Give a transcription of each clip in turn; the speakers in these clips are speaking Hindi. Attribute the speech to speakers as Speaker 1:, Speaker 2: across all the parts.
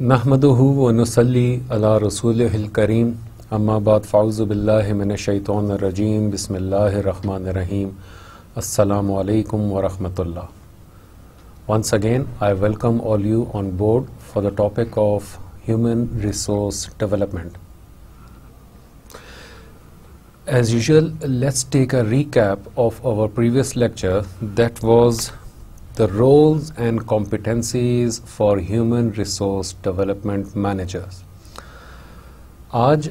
Speaker 1: नहमदुहु व नुसल्ली अला रसूलिहिल करीम अम्मा बाद फ़ाउज़ु बिल्लाहि मिनश शैतानिर रजीम बिस्मिल्लाहिर रहमानिर रहीम अस्सलामु अलैकुम व रहमतुल्लाह. Once again, I welcome all you on board for the topic of human resource development. As usual, let's take a recap of our previous lecture, that was the roles and competencies for human resource development managers. आज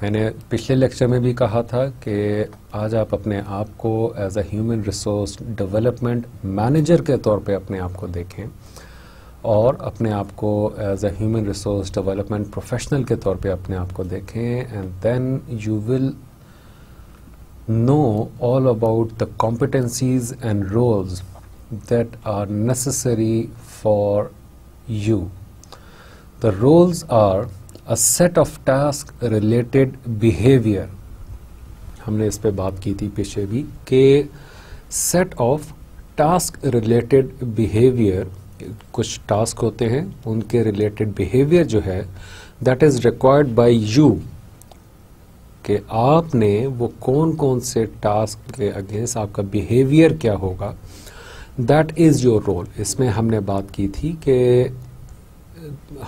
Speaker 1: मैंने पिछले लेक्चर में भी कहा था कि आज आप अपने आप को as a human resource development manager के तौर पे अपने आप को देखें और अपने आप को as a human resource development professional के तौर पे अपने आप को देखें, and then you will know all about the competencies and roles that are necessary for you. The roles are a set of task related behavior. हमने इस पे बात की थी पीछे भी कि set of task related behavior, कुछ टास्क होते हैं उनके related behavior जो है that is required by you, कि आपने वो कौन कौन से टास्क के अगेंस्ट आपका बिहेवियर क्या होगा, दैट इज़ योर रोल. इसमें हमने बात की थी कि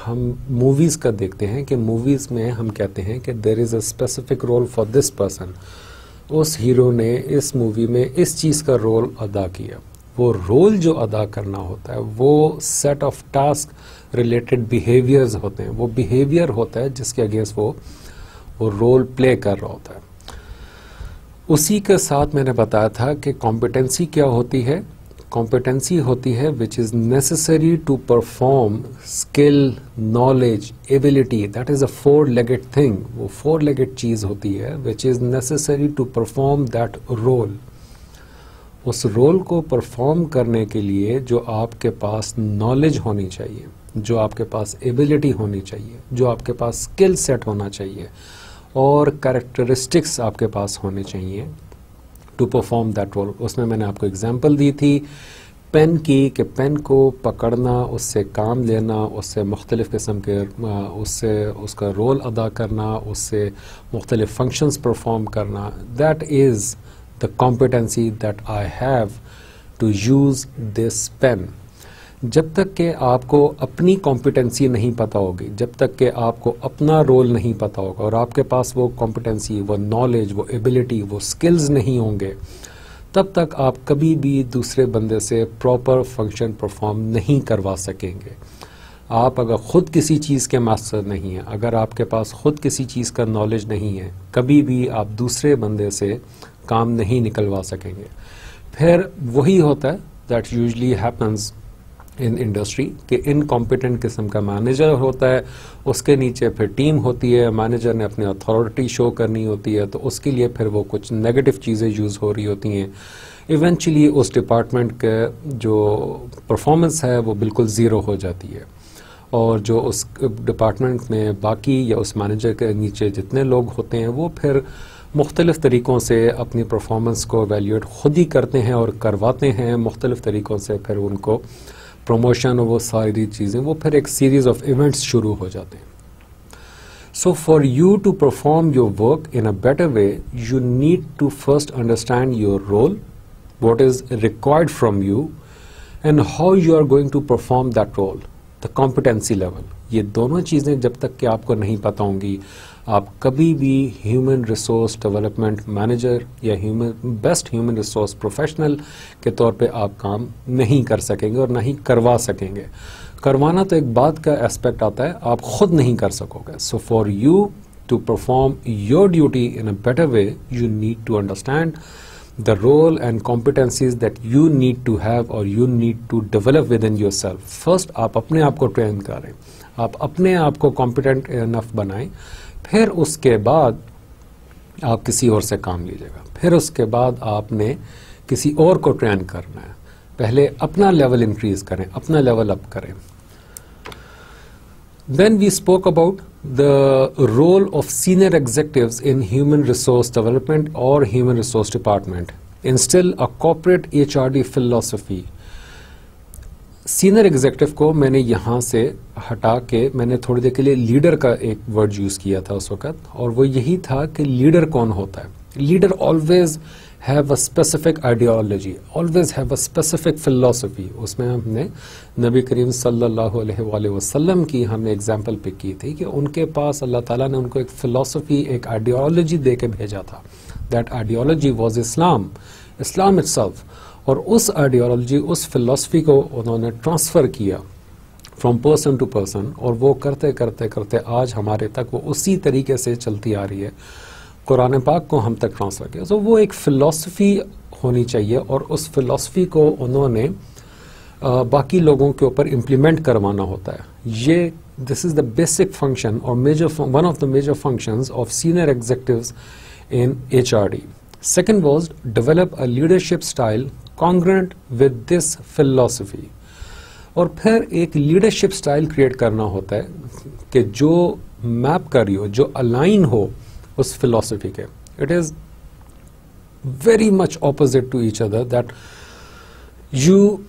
Speaker 1: हम मूवीज़ का देखते हैं कि मूवीज़ में हम कहते हैं कि there is a specific role for this person. उस हीरो ने इस मूवी में इस चीज़ का रोल अदा किया. वो रोल जो अदा करना होता है वो set of task related behaviours होते हैं. वो बिहेवियर होता है जिसके अगेंस्ट वो रोल प्ले कर रहा होता है. उसी के साथ मैंने बताया था कि कॉम्पिटेंसी क्या होती है. कॉम्पिटेंसी होती है which is necessary to perform skill, knowledge, ability. That is a four legged thing. वो फोर लेगेड चीज़ होती है which is necessary to perform that role. उस रोल को परफॉर्म करने के लिए जो आपके पास नॉलेज होनी चाहिए, जो आपके पास एबिलिटी होनी चाहिए, जो आपके पास स्किल सेट होना चाहिए और कैरेक्टरिस्टिक्स आपके पास होने चाहिए टू परफॉर्म दैट रोल. उसमें मैंने आपको एग्जांपल दी थी पेन की, कि पेन को पकड़ना, उससे काम लेना, उससे मुख्तलिफ़ किस्म के उससे उसका रोल अदा करना, उससे मुख्तलिफ़ फंक्शंस परफॉर्म करना. That is the competency that I have to use this pen. जब तक कि आपको अपनी कॉम्पिटेंसी नहीं पता होगी, जब तक कि आपको अपना रोल नहीं पता होगा और आपके पास वो कॉम्पिटेंसी, वो नॉलेज, वो एबिलिटी, वो स्किल्स नहीं होंगे, तब तक आप कभी भी दूसरे बंदे से प्रॉपर फंक्शन परफॉर्म नहीं करवा सकेंगे. आप अगर ख़ुद किसी चीज़ के मास्टर नहीं हैं, अगर आपके पास ख़ुद किसी चीज़ का नॉलेज नहीं है, कभी भी आप दूसरे बंदे से काम नहीं निकलवा सकेंगे. फिर वही होता है that usually happens in industry कि इनकॉम्पिटेंट किस्म का मैनेजर होता है, उसके नीचे फिर टीम होती है, मैनेजर ने अपनी अथॉरिटी शो करनी होती है, तो उसके लिए फिर वो कुछ नेगेटिव चीज़ें यूज़ हो रही होती हैं. इवेंचुअली उस डिपार्टमेंट के जो परफॉर्मेंस है वो बिल्कुल ज़ीरो हो जाती है, और जो उस डिपार्टमेंट में बाकी या उस मैनेजर के नीचे जितने लोग होते हैं वो फिर मुख्तलिफ़ तरीक़ों से अपनी परफॉर्मेंस को वैल्यूएट ख़ुद ही करते हैं और करवाते हैं. मुख्तलिफ़ तरीक़ों से फिर उनको प्रमोशन और वो सारी चीज़ें, वो फिर एक सीरीज़ ऑफ इवेंट्स शुरू हो जाते हैं. So for you to perform your work in a better way, you need to first understand your role, what is required from you, and how you are going to perform that role. The competency level, ये दोनों चीज़ें जब तक कि आपको नहीं पता होंगी, आप कभी भी ह्यूमन रिसोर्स डेवलपमेंट मैनेजर या बेस्ट ह्यूमन रिसोर्स प्रोफेशनल के तौर पे आप काम नहीं कर सकेंगे और ना ही करवा सकेंगे. करवाना तो एक बात का एस्पेक्ट आता है, आप खुद नहीं कर सकोगे. So for you to perform your duty in a better way, you need to understand the role and competencies that you need to have or you need to develop within yourself. First आप अपने आप को ट्रेन करें, आप अपने आप को competent enough बनाएं, फिर उसके बाद आप किसी और से काम लीजिएगा, फिर उसके बाद आपने किसी और को ट्रेन करना है. पहले अपना लेवल इंक्रीज करें, अपना लेवल अप करें. Then we spoke about the role of senior executives in human resource development or human resource department. Instill a corporate HRD philosophy. Senior executive को मैंने यहाँ से हटा के मैंने थोड़ी देर के लिए लीडर का एक वर्ड यूज़ किया था उस वक्त, और वो यही था कि लीडर कौन होता है। Leader always have a specific ideology, always have a specific philosophy. उसमें हमने नबी करीम सल्लल्लाहु अलैहि वसल्लम की हमने एग्जाम्पल पिक की थी कि उनके पास अल्लाह ताला ने उनको एक फिलॉसफी, एक आइडियोलॉजी दे के भेजा था। That ideology was Islam, Islam itself. और उस आइडियोलॉजी, उस फिलॉसफी को उन्होंने ट्रांसफ़र किया फ्रॉम पर्सन टू पर्सन, और वो करते करते करते आज हमारे तक वो उसी तरीके से चलती आ रही है। कुरान पाक को हम तक ट्रांसफ़र किया। तो वो एक फ़िलॉसफी होनी चाहिए, और उस फिलॉसफी को उन्होंने बाकी लोगों के ऊपर इम्प्लीमेंट करवाना होता है। ये this is the basic function और one of the major functions of senior executives in HRD. Second was develop a leadership style congruent with this philosophy. और फिर एक लीडरशिप स्टाइल क्रिएट करना होता है कि जो मैप कर रही हो, जो अलाइन हो उस फिलॉसफी के। It is very much opposite to each other that you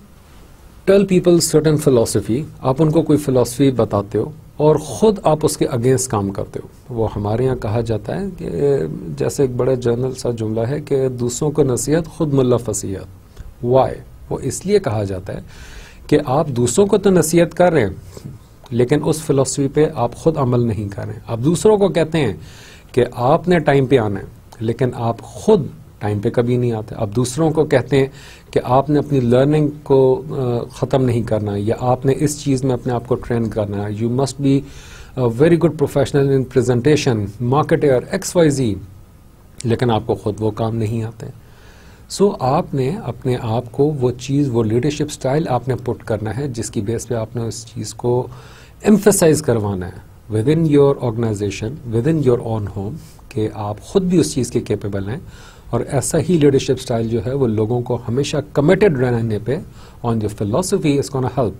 Speaker 1: tell people certain philosophy, आप उनको कोई फिलॉसफी बताते हो और ख़ुद आप उसके अगेंस्ट काम करते हो। वो हमारे यहाँ कहा जाता है कि जैसे एक बड़ा जनरल सा जुमला है कि दूसरों को नसीहत खुद मुल्ला फसीहत। वाई? वो इसलिए कहा जाता है कि आप दूसरों को तो नसीहत कर रहे हैं, लेकिन उस फिलॉसफी पे आप खुद अमल नहीं कर रहे हैं। आप दूसरों को कहते हैं कि आपने टाइम पे आना है, लेकिन आप खुद टाइम पे कभी नहीं आते। आप दूसरों को कहते हैं कि आपने अपनी लर्निंग को ख़त्म नहीं करना है, या आपने इस चीज़ में अपने आप को ट्रेन करना है। You must be very good professional in presentation, marketer, XYZ, लेकिन आपको खुद वो काम नहीं आते। सो आपने अपने आप को वो चीज़, वो लीडरशिप स्टाइल आपने पुट करना है, जिसकी बेस पे आपने उस चीज़ को एम्फेसाइज करवाना है within your organization, within your own home, कि आप खुद भी उस चीज़ के कैपेबल हैं। और ऐसा ही लीडरशिप स्टाइल जो है वो लोगों को हमेशा कमिटेड रहने पे on your philosophy is gonna help.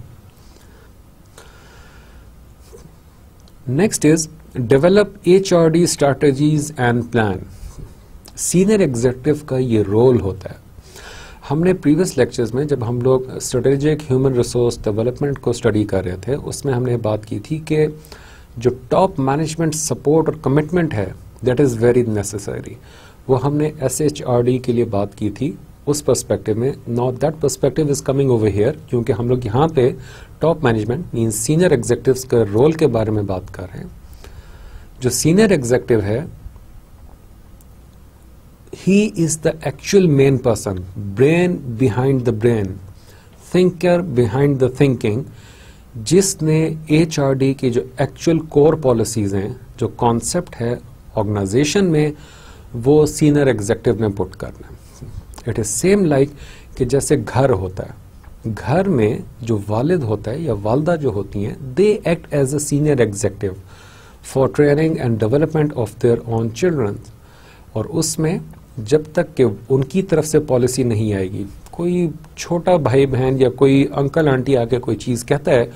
Speaker 1: Next is develop HRD strategies and plan. Senior executive का ये रोल होता है। हमने प्रीवियस लेक्चर्स में जब हम लोग स्ट्रेटेजिक ह्यूमन रिसोर्स डेवलपमेंट को स्टडी कर रहे थे, उसमें हमने बात की थी कि जो टॉप मैनेजमेंट सपोर्ट और कमिटमेंट है, दैट इज़ वेरी नेसेसरी। वो हमने SHRD के लिए बात की थी उस पर्सपेक्टिव में। Now that perspective is coming over here, क्योंकि हम लोग यहाँ पे top management means senior executives के रोल के बारे में बात कर रहे हैं। जो सीनियर एग्जीक्यूटिव है, he is the actual main person, brain behind the brain, thinker behind the thinking, जिसने HRD की जो एक्चुअल कोर पॉलिसीज हैं, जो कॉन्सेप्ट है ऑर्गेनाइजेशन में, वो सीनियर एग्जीक्यूटिव ने पुट करना है। इट इज सेम लाइक कि जैसे घर होता है, घर में जो वालिद होता है या वालदा जो होती हैं, they act as a senior executive for training and development of their own children. और उसमें जब तक कि उनकी तरफ से पॉलिसी नहीं आएगी, कोई छोटा भाई बहन या कोई अंकल आंटी आके कोई चीज़ कहता है,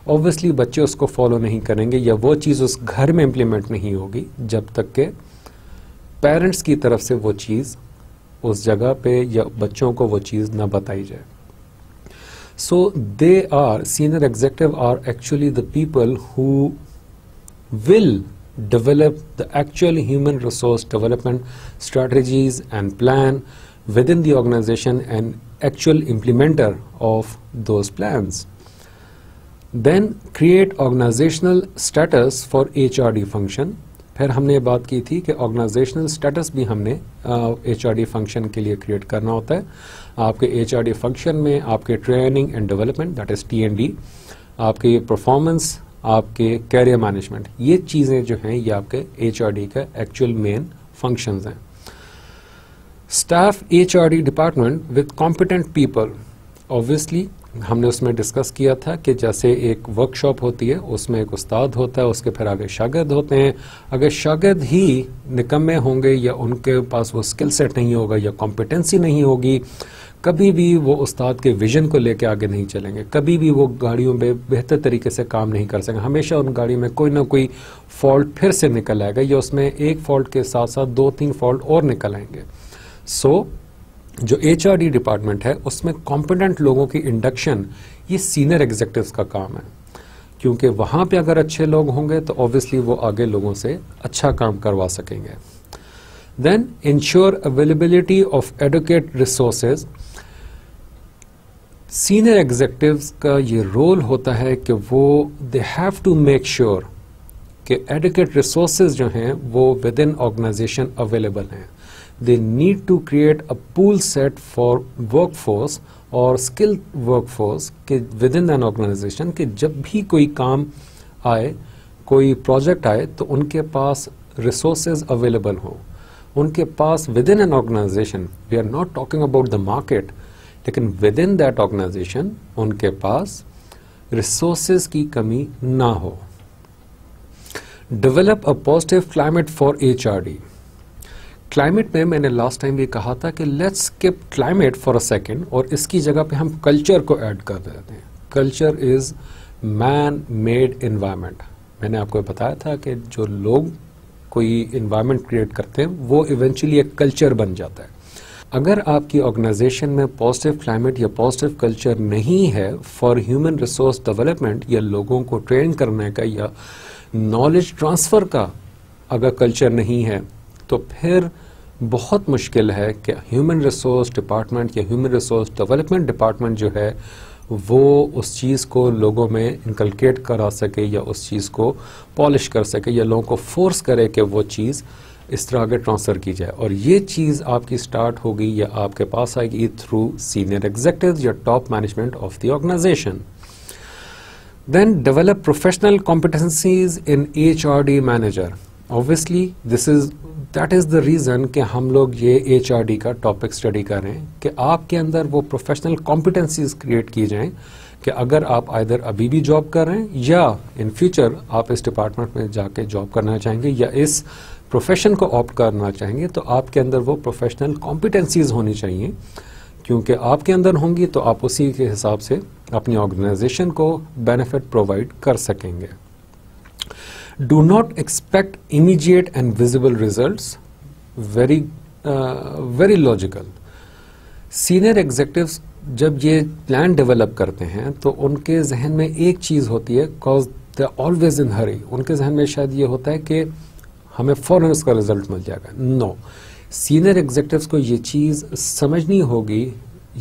Speaker 1: ऑब्वियसली बच्चे उसको फॉलो नहीं करेंगे, या वो चीज़ उस घर में इम्प्लीमेंट नहीं होगी जब तक के पेरेंट्स की तरफ से वो चीज़ उस जगह पे या बच्चों को वो चीज़ ना बताई जाए। So they are, senior executive are actually the people who will develop the actual human resource development strategies and plan within the organization and actual implementer of those plans. Then create organizational status for HRD function. फिर हमने बात की थी कि ऑर्गेनाइजेशनल स्टेटस भी हमने HRD फंक्शन के लिए क्रिएट करना होता है। आपके HRD फंक्शन में आपके training and development, that is TND, आपके परफॉर्मेंस, आपके कैरियर मैनेजमेंट, ये चीज़ें जो हैं ये आपके HRD का एक्चुअल मेन फंक्शंस हैं। Staff HRD department with competent people, obviously हमने उसमें डिस्कस किया था कि जैसे एक वर्कशॉप होती है, उसमें एक उस्ताद होता है, उसके फिर आगे शागिर्द होते हैं। अगर शागिर्द ही निकम्मे होंगे या उनके पास वो स्किल सेट नहीं होगा या कॉम्पिटेंसी नहीं होगी, कभी भी वो उस्ताद के विजन को लेके आगे नहीं चलेंगे, कभी भी वो गाड़ियों में बेहतर तरीके से काम नहीं कर सकेंगे। हमेशा उन गाड़ी में कोई ना कोई फॉल्ट फिर से निकल आएगा, या उसमें एक फॉल्ट के साथ साथ 2-3 फॉल्ट और निकल आएंगे। सो जो HRD डिपार्टमेंट है उसमें कॉम्पिटेंट लोगों की इंडक्शन ये सीनियर एग्जीक्यूटिव्स का काम है, क्योंकि वहाँ पे अगर अच्छे लोग होंगे तो ऑब्वियसली वो आगे लोगों से अच्छा काम करवा सकेंगे। Then ensure availability of adequate resources. Senior executives का ये रोल होता है कि वो they have to make sure कि एडुकेट रिसोर्सेज जो हैं वो विद इन ऑर्गेनाइजेशन अवेलेबल हैं। They need to create a pool set for workforce और स्किल्ड वर्कफोर्स के विद इन एन ऑर्गेनाइजेशन कि जब भी कोई काम आए, कोई प्रोजेक्ट आए तो उनके पास रिसोर्सेज अवेलेबल हों, उनके पास within an organization. We are not talking about the market, लेकिन विद इन दैट ऑर्गेनाइजेशन उनके पास रिसोर्सेज की कमी ना हो। Develop a positive climate for HRD। Climate में मैंने लास्ट टाइम भी कहा था कि let's skip climate for a second और इसकी जगह पे हम कल्चर को ऐड कर देते हैं। Culture is man made environment. मैंने आपको बताया था कि जो लोग कोई एनवायरनमेंट क्रिएट करते हैं वो इवेंचुअली एक कल्चर बन जाता है। अगर आपकी ऑर्गेनाइजेशन में पॉजिटिव क्लाइमेट या पॉजिटिव कल्चर नहीं है फॉर ह्यूमन रिसोर्स डेवलपमेंट या लोगों को ट्रेन करने का या नॉलेज ट्रांसफ़र का अगर कल्चर नहीं है, तो फिर बहुत मुश्किल है कि ह्यूमन रिसोर्स डिपार्टमेंट या ह्यूमन रिसोर्स डेवलपमेंट डिपार्टमेंट जो है वो उस चीज़ को लोगों में इनकलकेट करा सके या उस चीज़ को पॉलिश कर सके या लोगों को फोर्स करे कि वो चीज़ इस तरह आगे ट्रांसफ़र की जाए। और ये चीज़ आपकी स्टार्ट होगी या आपके पास आएगी थ्रू सीनियर एग्जीक्यूटिव्स या top management of the organization. Then develop professional competencies in HRD manager. Obviously that is the reason कि हम लोग ये HRD का टॉपिक स्टडी कर रहे हैं कि आपके अंदर वो प्रोफेशनल कॉम्पिटेंसीज क्रिएट की जाएं कि अगर आप आइदर अभी भी जॉब कर रहे हैं या इन फ्यूचर आप इस डिपार्टमेंट में जाके जॉब करना चाहेंगे या इस प्रोफेशन को ऑप्ट करना चाहेंगे, तो आपके अंदर वो प्रोफेशनल कॉम्पिटेंसीज होनी चाहिए, क्योंकि आपके अंदर होंगी तो आप उसी के हिसाब से अपनी ऑर्गेनाइजेशन को बेनिफिट प्रोवाइड कर सकेंगे। Do not expect immediate and visible results. Very logical. Senior executives जब ये प्लान डेवलप करते हैं तो उनके जहन में एक चीज़ होती है, कॉज दे ऑलवेज इन हरी। उनके जहन में शायद ये होता है कि हमें फौरन उसका रिजल्ट मिल जाएगा। नो, सीनियर एग्जीक्यूटिव्स को ये चीज़ समझनी होगी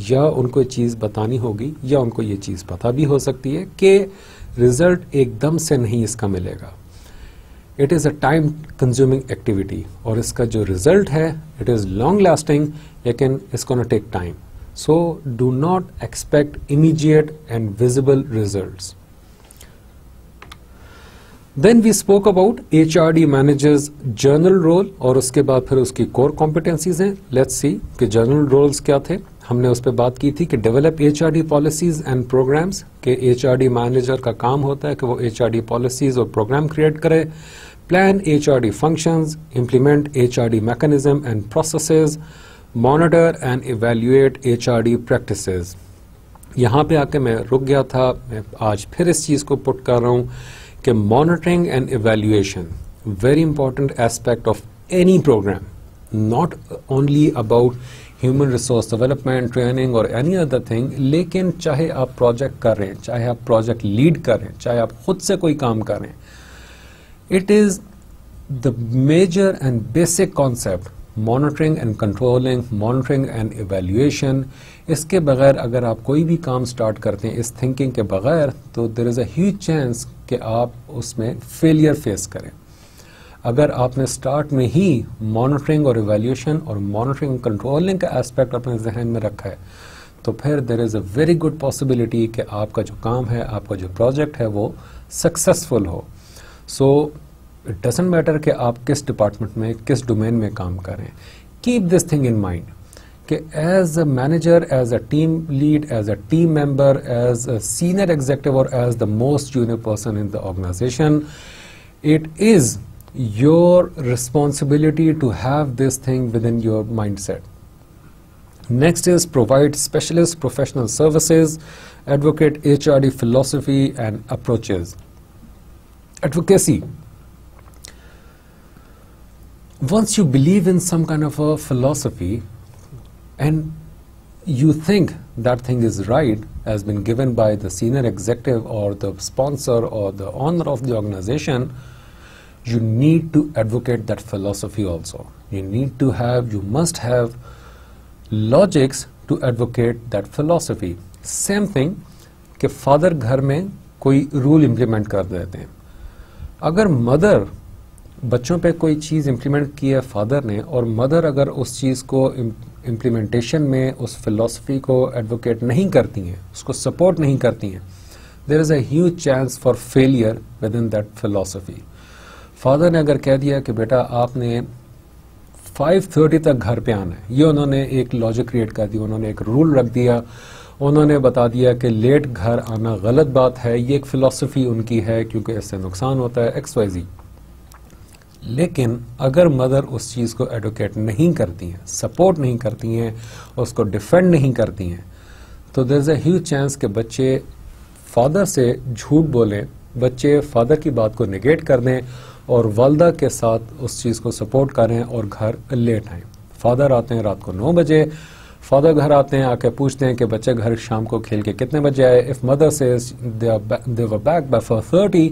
Speaker 1: या उनको चीज़ बतानी होगी या उनको ये चीज़ पता भी हो सकती है कि रिजल्ट एकदम से नहीं इसका मिलेगा। It is a time consuming activity और इसका जो रिजल्ट है इट इज़ लॉन्ग लास्टिंग, लेकिन it's gonna take time. So do not expect immediate and visible results. Then we spoke about HRD managers general role और उसके बाद फिर उसकी कोर कॉम्पिटेंसीज हैं। लेट्स सी कि जर्नल रोल्स क्या थे। हमने उस पर बात की थी कि develop HRD policies and programs के HRD मैनेजर का काम होता है कि वो HRD पॉलिसीज और प्रोग्राम क्रिएट करे, plan HRD functions, implement HRD mechanism and processes, monitor and evaluate HRD practices. यहाँ पे आके मैं रुक गया था, मैं आज फिर इस चीज़ को पुट कर रहा हूँ कि monitoring and evaluation very important aspect of any program, not only about human resource development, training और एनी अदर थिंग। लेकिन चाहे आप प्रोजेक्ट कर रहे हैं, चाहे आप प्रोजेक्ट लीड कर रहे हैं, चाहे आप खुद से कोई काम कर रहे हैं, it is the major and basic concept monitoring and controlling, monitoring and evaluation. इसके बगैर अगर आप कोई भी काम स्टार्ट करते हैं इस थिंकिंग के बगैर, तो there is a huge chance कि आप उसमें फेलियर फेस करें। अगर आपने स्टार्ट में ही मॉनिटरिंग और इवेल्युएशन और मॉनिटरिंग कंट्रोलिंग का एस्पेक्ट अपने जहन में रखा है, तो फिर there is a very good possibility कि आपका जो काम है, आपका जो प्रोजेक्ट है वो सक्सेसफुल हो। सो इट डजंट मैटर कि आप किस डिपार्टमेंट में, किस डोमेन में काम करें। Keep this thing in mind कि as a manager, as a team lead, as a team member, as a senior executive और as the most junior person in the organization, it is your responsibility to have this thing within your mindset. Next is provide specialist professional services, advocate HRD philosophy and approaches. Advocacy. Once you believe in some kind of a philosophy, and you think that thing is right, has been given by the senior executive or the sponsor or the owner of the organization, you need to advocate that philosophy also. You must have logics to advocate that philosophy. Same thing कि फादर घर में कोई रूल इम्प्लीमेंट कर देते हैं. अगर मदर बच्चों पे कोई चीज़ इम्प्लीमेंट की है फादर ने, और मदर अगर उस चीज़ को इम्प्लीमेंटेशन में उस फिलॉसफी को एडवोकेट नहीं करती हैं, उसको सपोर्ट नहीं करती हैं, there is a huge chance for failure within that philosophy. Father ने अगर कह दिया कि बेटा आपने 5:30 तक घर पे आना है, ये उन्होंने एक लॉजिक क्रिएट कर दिया, उन्होंने एक रूल रख दिया, उन्होंने बता दिया कि लेट घर आना गलत बात है, ये एक फिलॉसफी उनकी है क्योंकि इससे नुकसान होता है XYZ. लेकिन अगर मदर उस चीज़ को एडवोकेट नहीं करती हैं, सपोर्ट नहीं करती हैं, उसको डिफेंड नहीं करती हैं, तो there is a huge chance कि बच्चे फादर से झूठ बोलें, बच्चे फादर की बात को नेगेट कर दें और वालदा के साथ उस चीज़ को सपोर्ट करें और घर लेट आएँ. फादर आते हैं रात को 9 बजे, फादर घर आते हैं, आके पूछते हैं कि बच्चे घर शाम को खेल के कितने बजे आए. If mother says they were back by 4:30,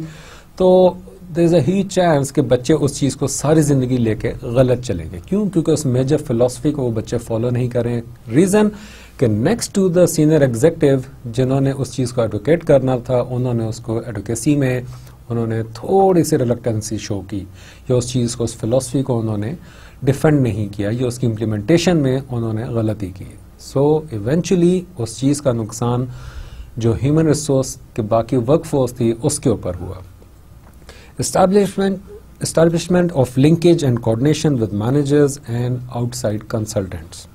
Speaker 1: तो there is a huge chance कि बच्चे उस चीज़ को सारी ज़िंदगी लेके गलत चलेंगे. क्यों? क्योंकि उस मेजर फिलॉसफी को वो बच्चे फॉलो नहीं करें. रीज़न कि next to the senior executive जिन्होंने उस चीज़ को एडवोकेट करना था, उन्होंने उसको एडवोकेसी में उन्होंने थोड़ी सी रिलक्टेंसी शो की, या उस चीज़ को, उस फिलॉसफी को उन्होंने डिफेंड नहीं किया, या उसकी इम्प्लीमेंटेशन में उन्होंने गलती की. सो इवेंचुअली उस चीज़ का नुकसान जो ह्यूमन रिसोर्स के बाकी वर्कफोर्स थी उसके ऊपर हुआ. Establishment of linkage and coordination with managers and outside consultants.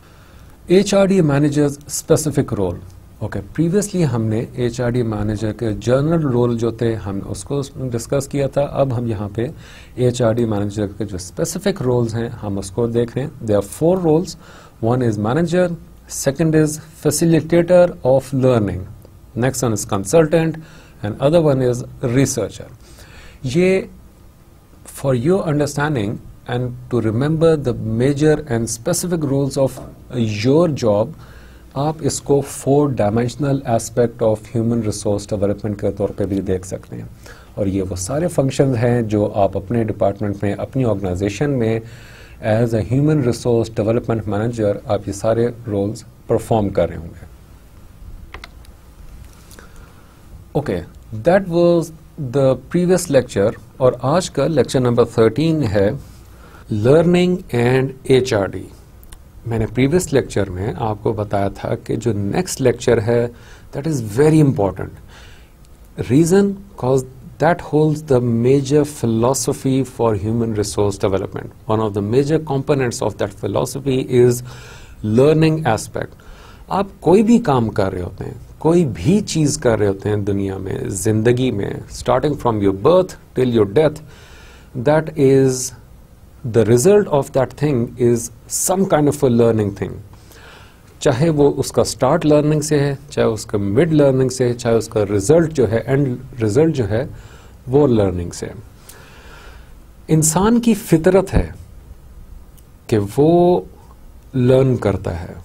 Speaker 1: HRD managers specific role. Okay, previously हमने HRD manager के जनरल रोल जो थे हम उसको डिस्कस किया था. अब हम यहाँ पे HRD manager के जो specific roles हैं हम उसको देख रहे हैं. There are 4 roles. One is manager, second is facilitator of learning, next one is consultant, and other one is researcher. ये for your understanding and to remember the major and specific roles of your job, आप इसको 4 dimensional aspect of human resource development के तौर पे भी देख सकते हैं. और ये वो सारे फंक्शन हैं जो आप अपने डिपार्टमेंट में, अपनी ऑर्गेनाइजेशन में as a human resource development manager आप ये सारे रोल्स परफॉर्म कर रहे होंगे. Okay, that was the previous lecture. और आज का लेक्चर नंबर 13 है लर्निंग एंड HRD. मैंने प्रीवियस लेक्चर में आपको बताया था कि जो नेक्स्ट लेक्चर है that is very important. Reason cause that holds the major philosophy for human resource development. One of the major components of that philosophy is learning aspect. आप कोई भी काम कर रहे होते हैं, कोई भी चीज़ कर रहे होते हैं दुनिया में, ज़िंदगी में, starting from your birth till your death, that is the result of that thing is some kind of a learning thing. चाहे वो उसका स्टार्ट लर्निंग से है, चाहे उसका मिड लर्निंग से है, चाहे उसका रिजल्ट जो है, एंड रिजल्ट जो है वो लर्निंग से है. इंसान की फितरत है कि वो लर्न करता है,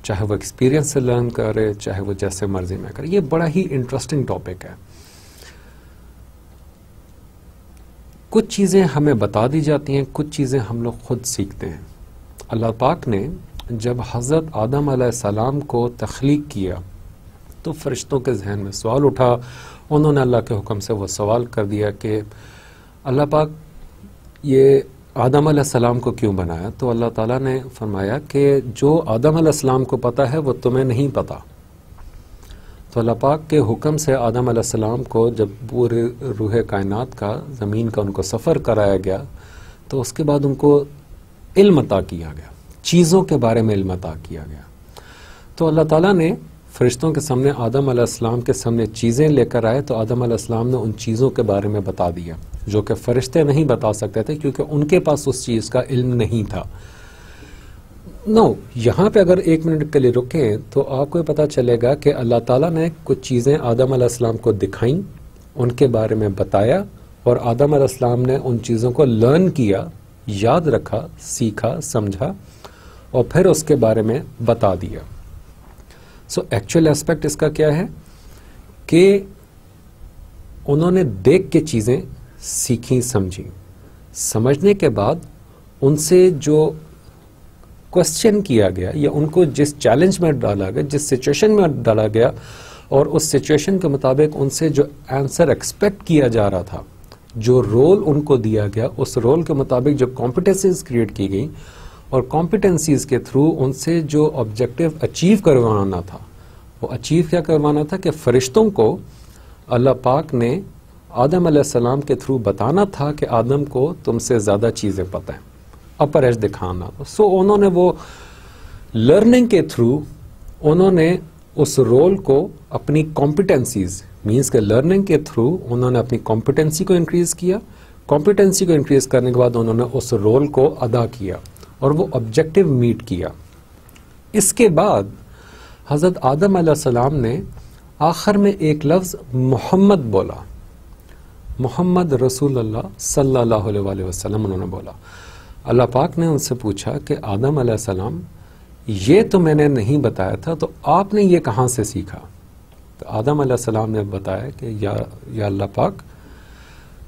Speaker 1: चाहे वो एक्सपीरियंस से लर्न करे, चाहे वो जैसे मर्जी में करे. ये बड़ा ही इंटरेस्टिंग टॉपिक है. कुछ चीज़ें हमें बता दी जाती हैं, कुछ चीज़ें हम लोग खुद सीखते हैं. अल्लाह पाक ने जब हज़रत आदम अलैहिस्सलाम को तख्लीक किया तो फरिश्तों के जहन में सवाल उठा. उन्होंने अल्लाह के हुक्म से वो सवाल कर दिया कि अल्लाह पाक ये आदम अलैहिस्सलाम को क्यों बनाया. तो अल्लाह ताला ने फरमाया कि जो आदम अलैहिस्सलाम को पता है वो तुम्हें नहीं पता. तो अल्लाह पाक के हुक्म से आदम अलैहिस्सलाम को जब पूरे रूह कायनात का, ज़मीन का उनको सफ़र कराया गया तो उसके बाद उनको इल्म अता किया गया, चीज़ों के बारे में इल्म अता किया गया. तो अल्लाह ताला ने फरिश्तों के सामने, आदम अलैहिस्सलाम के सामने चीज़ें लेकर आए तो आदम अलैहिस्सलाम ने उन चीज़ों के बारे में बता दिया जो कि फरिश्ते नहीं बता सकते थे क्योंकि उनके पास उस चीज़ का इल्म नहीं था. यहाँ पे अगर 1 मिनट के लिए रुकें तो आपको पता चलेगा कि अल्लाह ताला ने कुछ चीज़ें आदम अलैहिस्सलाम को दिखाईं, उनके बारे में बताया, और आदम अलैहिस्सलाम ने उन चीज़ों को लर्न किया, याद रखा, सीखा, समझा और फिर उसके बारे में बता दिया. सो एक्चुअल एस्पेक्ट इसका क्या है कि उन्होंने देख के चीज़ें सीखी, समझी, समझने के बाद उनसे जो क्वेश्चन किया गया या उनको जिस चैलेंज में डाला गया, जिस सिचुएशन में डाला गया और उस सिचुएशन के मुताबिक उनसे जो आंसर एक्सपेक्ट किया जा रहा था, जो रोल उनको दिया गया, उस रोल के मुताबिक जो कॉम्पिटेंसीज क्रिएट की गई और कॉम्पिटेंसीज के थ्रू उनसे जो ऑब्जेक्टिव अचीव करवाना था, वो अचीव क्या करवाना था कि फरिश्तों को अल्लाह पाक ने आदम अलैहिस्सलाम के थ्रू बताना था कि आदम को तुमसे ज़्यादा चीज़ें पता हैं, अपर एज दिखाना। सो उन्होंने वो लर्निंग के थ्रू उन्होंने उस रोल को अपनी कॉम्पिटेंसीज मीन्स के लर्निंग के थ्रू उन्होंने अपनी कॉम्पिटेंसी को इंक्रीज किया। कॉम्पिटेंसी को इंक्रीज करने के बाद उन्होंने उस रोल को अदा किया और वो ऑब्जेक्टिव मीट किया। इसके बाद हज़रत आदम अलैहिस्सलाम ने आखिर में एक लफ्ज़ मोहम्मद बोला, मोहम्मद रसूलुल्लाह सल्लल्लाहु अलैहि वसल्लम उन्होंने बोला। अल्लाह पाक ने उनसे पूछा कि आदम अलैहिस्सलाम ये तो मैंने नहीं बताया था, तो आपने ये कहाँ से सीखा? तो आदम अलैहिस्सलाम ने बताया कि या अल्लाह पाक,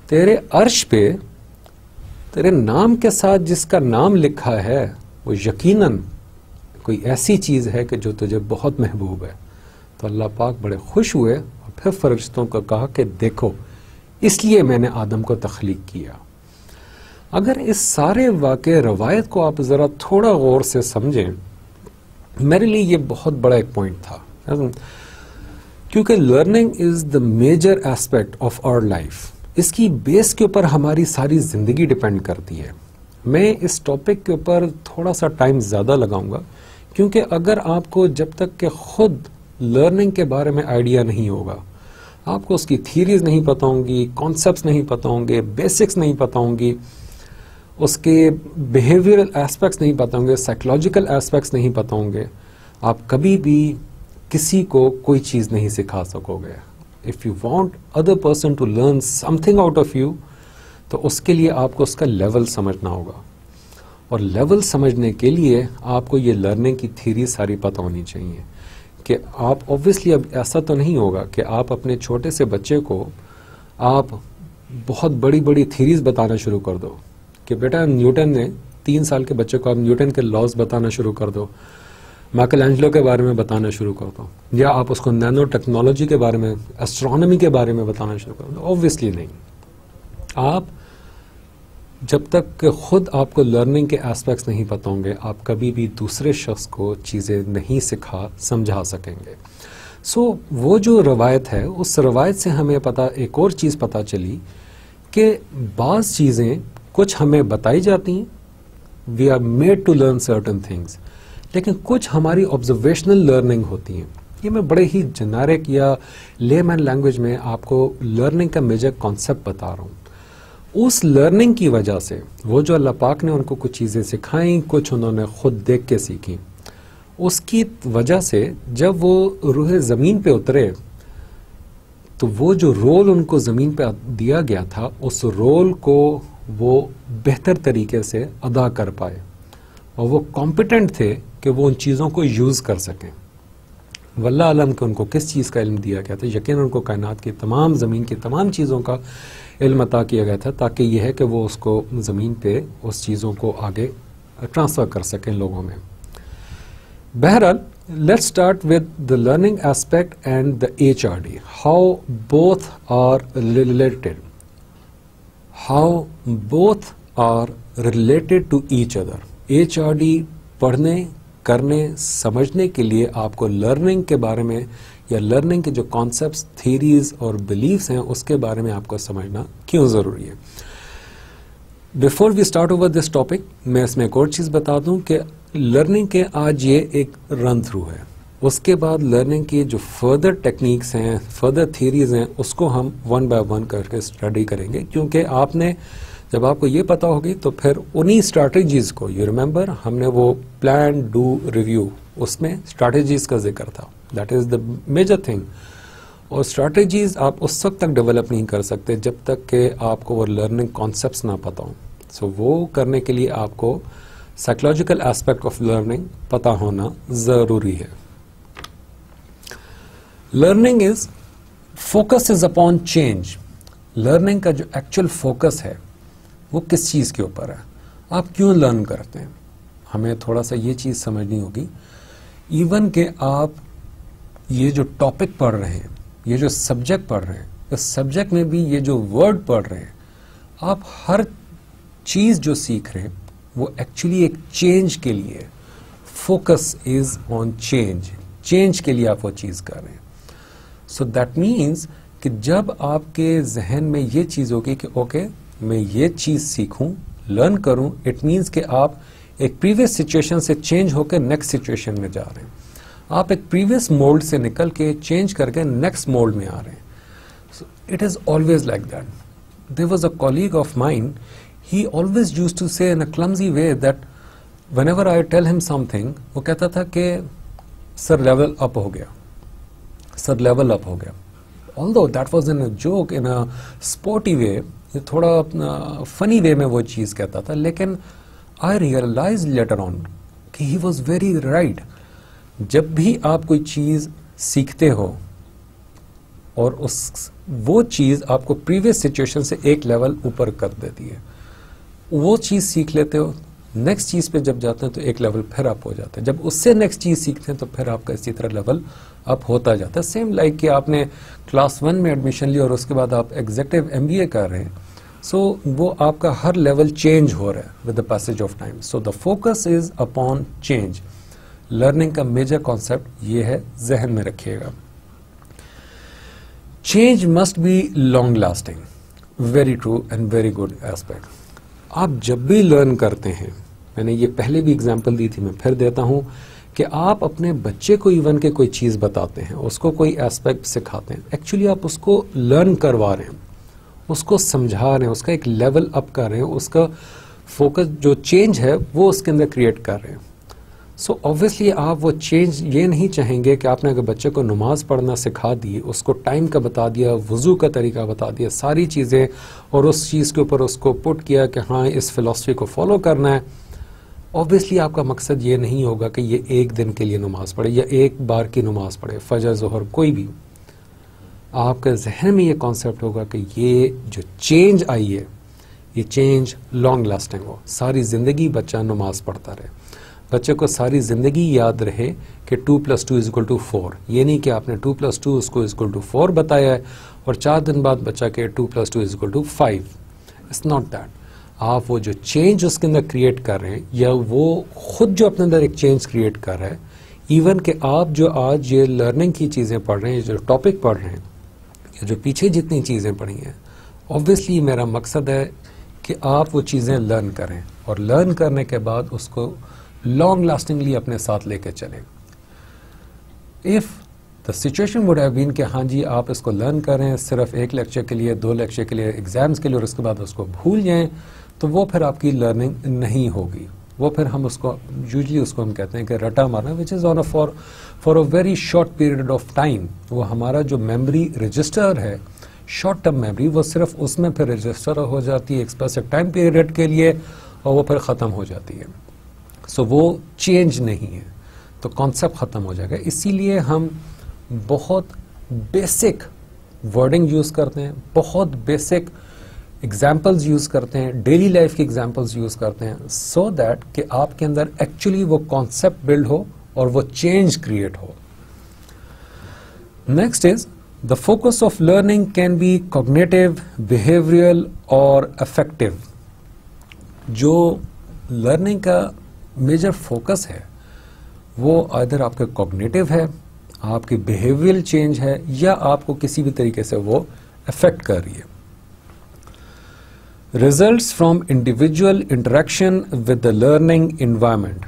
Speaker 1: तेरे अर्श पे तेरे नाम के साथ जिसका नाम लिखा है वो यकीनन कोई ऐसी चीज़ है कि जो तुझे बहुत महबूब है। तो अल्लाह पाक बड़े खुश हुए और फिर फरिश्तों को कहा कि देखो, इसलिए मैंने आदम को तख्लीक किया। अगर इस सारे वाक़े रवायत को आप ज़रा थोड़ा गौर से समझें, मेरे लिए ये बहुत बड़ा एक पॉइंट था, क्योंकि learning is the major aspect of our life. इसकी बेस के ऊपर हमारी सारी ज़िंदगी डिपेंड करती है। मैं इस टॉपिक के ऊपर थोड़ा सा टाइम ज़्यादा लगाऊंगा, क्योंकि अगर आपको जब तक कि खुद लर्निंग के बारे में आइडिया नहीं होगा, आपको उसकी थीरीज नहीं पता होंगी, कॉन्सेप्ट्स नहीं पता होंगे, बेसिक्स नहीं पता होंगी, उसके बिहेवियरल एस्पेक्ट्स नहीं पता होंगे, साइकोलॉजिकल एस्पेक्ट्स नहीं पता होंगे, आप कभी भी किसी को कोई चीज़ नहीं सिखा सकोगे। If you want other person to learn something out of you, तो उसके लिए आपको उसका लेवल समझना होगा, और लेवल समझने के लिए आपको ये लर्निंग की थीरी सारी पता होनी चाहिए। कि आप ऑब्वियसली, अब ऐसा तो नहीं होगा कि आप अपने छोटे से बच्चे को आप बहुत बड़ी बड़ी थीरीज बताना शुरू कर दो कि बेटा न्यूटन ने, 3 साल के बच्चे को आप न्यूटन के लॉज बताना शुरू कर दो, माइकल एंजेलो के बारे में बताना शुरू कर दो, या आप उसको नैनो टेक्नोलॉजी के बारे में, एस्ट्रोनॉमी के बारे में बताना शुरू कर दो। ऑब्वियसली नहीं। आप जब तक कि खुद आपको लर्निंग के एस्पेक्ट्स नहीं पता होंगे, आप कभी भी दूसरे शख्स को चीज़ें नहीं समझा सकेंगे। सो वो जो रवायत है, उस रवायत से हमें एक और चीज़ पता चली कि बाज़ चीज़ें कुछ हमें बताई जाती हैं, we are made to learn certain things, लेकिन कुछ हमारी ऑब्जर्वेशनल लर्निंग होती हैं। ये मैं बड़े ही जेनेरिक या लेमैन लैंग्वेज में आपको लर्निंग का मेजर कॉन्सेप्ट बता रहा हूँ। उस लर्निंग की वजह से वो जो अल्लाह पाक ने उनको कुछ चीज़ें सिखाई, कुछ उन्होंने खुद देख के सीखी, उसकी वजह से जब वो रूह ज़मीन पे उतरे, तो वो जो रोल उनको ज़मीन पे दिया गया था, उस रोल को वो बेहतर तरीके से अदा कर पाए, और वो कॉम्पिटेंट थे कि वो उन चीज़ों को यूज़ कर सकें। वल्लाह आलम कि उनको किस चीज़ का इल्म दिया गया था। यकीन उनको कायनात की तमाम, ज़मीन की तमाम चीज़ों का इल्म अता किया गया था, ताकि यह है कि वो उसको ज़मीन पे उस चीज़ों को आगे ट्रांसफ़र कर सकें लोगों में। बहरहाल, let's start with the learning aspect and the HRD. How both are related. How both are related to each other. HRD पढ़ने, करने, समझने के लिए आपको लर्निंग के बारे में या लर्निंग के जो कॉन्सेप्ट्स, थीरीज और बिलीव्स हैं उसके बारे में आपको समझना क्यों ज़रूरी है। Before we start over this topic, मैं इसमें एक और चीज़ बता दूं कि लर्निंग के आज ये एक रन थ्रू है। उसके बाद लर्निंग की जो फर्दर टेक्निक्स हैं, फर्दर थीरीज हैं, उसको हम वन बाय वन करके स्टडी करेंगे, क्योंकि आपने जब आपको ये पता होगी तो फिर उन्हीं स्ट्रैटेजीज़ को, यू रिमेंबर हमने वो प्लान, डू, रिव्यू, उसमें स्ट्रैटेजीज़ का जिक्र था, that is the major thing. और स्ट्रैटेजीज़ आप उस वक्त तक डेवलप नहीं कर सकते जब तक कि आपको वो लर्निंग कॉन्सेप्ट्स ना पता हो। सो वो करने के लिए आपको साइकोलॉजिकल एस्पेक्ट ऑफ लर्निंग पता होना ज़रूरी है। Learning is focus is upon change. Learning का जो एक्चुअल फोकस है वो किस चीज़ के ऊपर है, आप क्यों लर्न करते हैं। हमें थोड़ा सा ये चीज़ समझनी होगी। इवन के आप ये जो टॉपिक पढ़ रहे हैं, ये जो सब्जेक्ट पढ़ रहे हैं, इस सब्जेक्ट में भी ये जो वर्ड पढ़ रहे हैं, आप हर चीज़ जो सीख रहे हैं वो एक्चुअली एक चेंज के लिए। Focus is on change, change के लिए आप वो चीज़ कर रहे हैं। सो दैट मीन्स कि जब आपके जहन में ये चीज़ होगी कि ओके मैं ये चीज़ सीखूं, लर्न करूं, इट मीन्स कि आप एक प्रीवियस सिचुएशन से चेंज होकर नेक्स्ट सिचुएशन में जा रहे हैं। आप एक प्रीवियस मोल्ड से निकल के चेंज करके नेक्स्ट मोल्ड में आ रहे हैं। So it is always like that. There was a colleague of mine, he always used to say in a clumsy way that whenever I tell him something, वो कहता था कि सर लेवल अप हो गया, सर लेवल अप हो गया। Although that was in a joke, in a sporty way, ये थोड़ा फनी वे में वो चीज़ कहता था, लेकिन आई रियलाइज लेटर ऑन कि ही वॉज वेरी राइट। जब भी आप कोई चीज़ सीखते हो और वो चीज़ आपको प्रीवियस सिचुएशन से एक लेवल ऊपर कर देती है, वो चीज़ सीख लेते हो, नेक्स्ट चीज़ पे जब जाते हैं तो एक लेवल फिर अप हो जाता है। जब उससे नेक्स्ट चीज़ सीखते हैं तो फिर आपका इसी तरह लेवल अप होता जाता है। सेम लाइक कि आपने क्लास 1 में एडमिशन लिया और उसके बाद आप एग्जीक्यूटिव MBA कर रहे हैं, सो वो आपका हर लेवल चेंज हो रहा है with the passage of time. So the focus is upon change. Learning का मेजर कॉन्सेप्ट ये है, जहन में रखिएगा। Change must be long lasting, very true and very good aspect. आप जब भी लर्न करते हैं, मैंने ये पहले भी एग्जांपल दी थी, मैं फिर देता हूं कि आप अपने बच्चे को इवन के कोई चीज़ बताते हैं, उसको कोई एस्पेक्ट सिखाते हैं, एक्चुअली आप उसको लर्न करवा रहे हैं, उसको समझा रहे हैं, उसका एक लेवल अप कर रहे हैं, उसका फोकस जो चेंज है वो उसके अंदर क्रिएट कर रहे हैं। सो ऑब्वियसली आप वो चेंज ये नहीं चाहेंगे कि आपने अगर बच्चे को नमाज पढ़ना सिखा दी, उसको टाइम का बता दिया, वज़ू का तरीका बता दिया, सारी चीज़ें, और उस चीज़ के ऊपर उसको पुट किया कि हाँ इस फिलॉसफी को फॉलो करना है। ऑब्वियसली आपका मकसद ये नहीं होगा कि ये एक दिन के लिए नमाज पढ़े या एक बार की नमाज पढ़े, फजर ज़ोहर कोई भी। आपके जहन में ये कॉन्सेप्ट होगा कि ये जो चेंज आई है, ये चेंज लॉन्ग लास्टिंग हो, सारी ज़िंदगी बच्चा नमाज पढ़ता रहे, बच्चे को सारी ज़िंदगी याद रहे कि 2 + 2 = 4। ये नहीं कि आपने 2 + 2 उसको = 4 बताया है और 4 दिन बाद बच्चा के 2 + 2 = 5। It's not that. आप वो जो चेंज उसके अंदर क्रिएट कर रहे हैं, या वो खुद जो अपने अंदर एक चेंज क्रिएट कर रहा है, इवन कि आप जो आज ये लर्निंग की चीज़ें पढ़ रहे हैं, जो टॉपिक पढ़ रहे हैं, जो पीछे जितनी चीज़ें पढ़ी हैं, ऑब्वियसली मेरा मकसद है कि आप वो चीज़ें लर्न करें और लर्न करने के बाद उसको लॉन्ग लास्टिंगली अपने साथ लेके चलें। If the situation would have been कि हाँ जी आप इसको लर्न करें सिर्फ एक लेक्चर के लिए, 2 लेक्चर के लिए, एग्जाम्स के लिए, और उसके बाद उसको भूल जाएं, तो वो फिर आपकी लर्निंग नहीं होगी। वो फिर हम उसको यूजली उसको हम कहते हैं कि रटा मारना, which is on for a very short period of time. वो हमारा जो मेमोरी रजिस्टर है, शॉर्ट टर्म मेमोरी, वो सिर्फ उसमें फिर रजिस्टर हो जाती है एक स्पेसिफिक टाइम पीरियड के लिए, और वो फिर ख़त्म हो जाती है। सो वो चेंज नहीं है, तो कॉन्सेप्ट ख़त्म हो जाएगा। इसीलिए हम बहुत बेसिक वर्डिंग यूज़ करते हैं, बहुत बेसिक एग्जाम्पल्स यूज़ करते हैं, डेली लाइफ के एग्जाम्पल्स यूज़ करते हैं, सो दैट कि आपके अंदर एक्चुअली वो कॉन्सेप्ट बिल्ड हो और वो चेंज क्रिएट हो। Next is the focus of learning can be cognitive, behavioural और अफेक्टिव। जो लर्निंग का मेजर फोकस है वो आइदर आपका कॉग्निटिव है, आपकी बिहेवियरल चेंज है, या आपको किसी भी तरीके से वो अफेक्ट कर रही है। Results from individual interaction with the learning environment.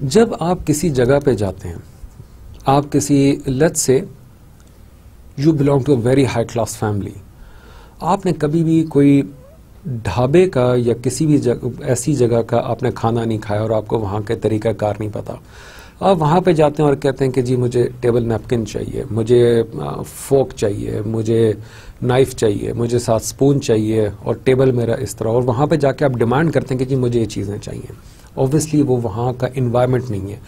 Speaker 1: जब आप किसी जगह पे जाते हैं, आप किसी, let's say you belong to a very high class family, आपने कभी भी कोई ढाबे का या किसी भी ऐसी जगह का आपने खाना नहीं खाया और आपको वहाँ के तरीका कार नहीं पता, आप वहाँ पे जाते हैं और कहते हैं कि जी मुझे टेबल नैपकिन चाहिए, मुझे फोक चाहिए, मुझे नाइफ चाहिए, मुझे साथ स्पून चाहिए और टेबल मेरा इस तरह, और वहाँ पे जाके आप डिमांड करते हैं कि जी मुझे ये चीज़ें चाहिए। ऑब्वियसली वो वहाँ का इन्वायरमेंट नहीं है,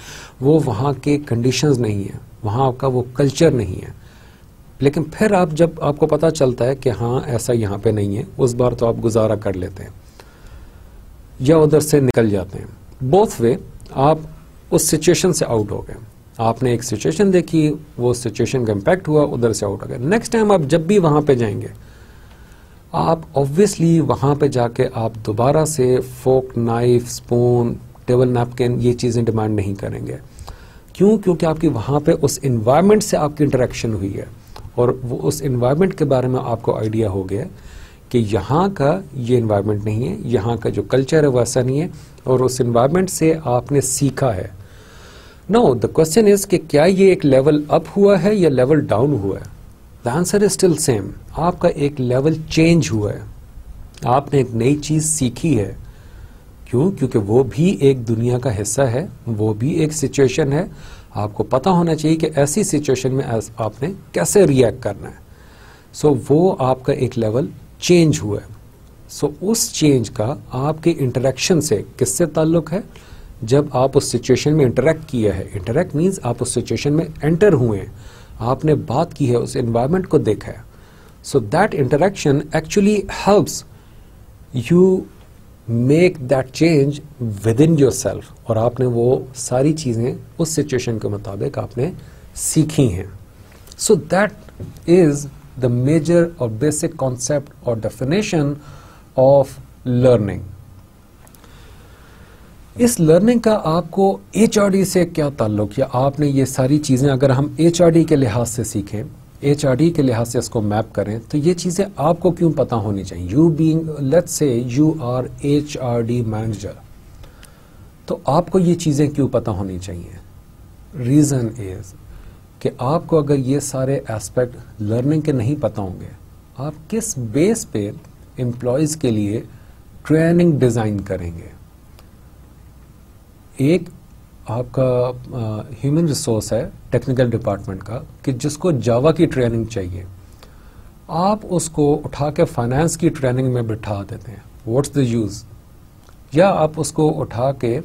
Speaker 1: वो वहाँ के कंडीशंस नहीं है, वहाँ का वो कल्चर नहीं है। लेकिन फिर आप जब आपको पता चलता है कि हाँ ऐसा यहाँ पे नहीं है, उस बार तो आप गुजारा कर लेते हैं या उधर से निकल जाते हैं। बोथ वे आप उस सिचुएशन से आउट हो गए। आपने एक सिचुएशन देखी, वो सिचुएशन का इम्पैक्ट हुआ, उधर से आउट हो गए। नेक्स्ट टाइम आप जब भी वहाँ पे जाएंगे, आप ऑब्वियसली वहाँ पे जाके आप दोबारा से फोक, नाइफ, स्पून, टेबल नैपकिन ये चीज़ें डिमांड नहीं करेंगे। क्यों? क्योंकि आपकी वहाँ पे उस इन्वायरमेंट से आपकी इंटरेक्शन हुई है और वो उस इन्वायरमेंट के बारे में आपको आइडिया हो गया कि यहाँ का ये इन्वायरमेंट नहीं है, यहाँ का जो कल्चर है वैसा नहीं है, और उस इन्वायरमेंट से आपने सीखा है। नो, द क्वेश्चन इज कि क्या ये एक लेवल अप हुआ है या लेवल डाउन हुआ है? The answer is still same. आपका एक लेवल चेंज हुआ है, आपने एक नई चीज सीखी है। क्यों? क्योंकि वो भी एक दुनिया का हिस्सा है, वो भी एक सिचुएशन है। आपको पता होना चाहिए कि ऐसी सिचुएशन में आपने कैसे रिएक्ट करना है। सो वो आपका एक लेवल चेंज हुआ है। सो उस चेंज का आपके इंटरेक्शन से किससे ताल्लुक है? जब आप उस सिचुएशन में इंटरेक्ट किया है, इंटरेक्ट मीन्स आप उस सिचुएशन में एंटर हुए हैं, आपने बात की है, उस एनवायरनमेंट को देखा है। So that interaction actually helps you make that change with in your self, और आपने वो सारी चीज़ें उस सिचुएशन के मुताबिक आपने सीखी हैं। So that is the major और बेसिक कॉन्सेप्ट और डेफिनेशन ऑफ लर्निंग। इस लर्निंग का आपको HRD से क्या ताल्लुक, या आपने ये सारी चीज़ें अगर हम HRD के लिहाज से सीखें, HRD के लिहाज से इसको मैप करें, तो ये चीज़ें आपको क्यों पता होनी चाहिए? You being, let's say you are HRD manager, तो आपको ये चीज़ें क्यों पता होनी चाहिए? रीज़न इज़ कि आपको अगर ये सारे एस्पेक्ट लर्निंग के नहीं पता होंगे, आप किस बेस पे एम्प्लॉयज़ के लिए ट्रेनिंग डिज़ाइन करेंगे? एक आपका ह्यूमन रिसोर्स है टेक्निकल डिपार्टमेंट का कि जिसको जावा की ट्रेनिंग चाहिए, आप उसको उठा के फाइनेंस की ट्रेनिंग में बिठा देते हैं, व्हाट्स द यूज़? या आप उसको उठा के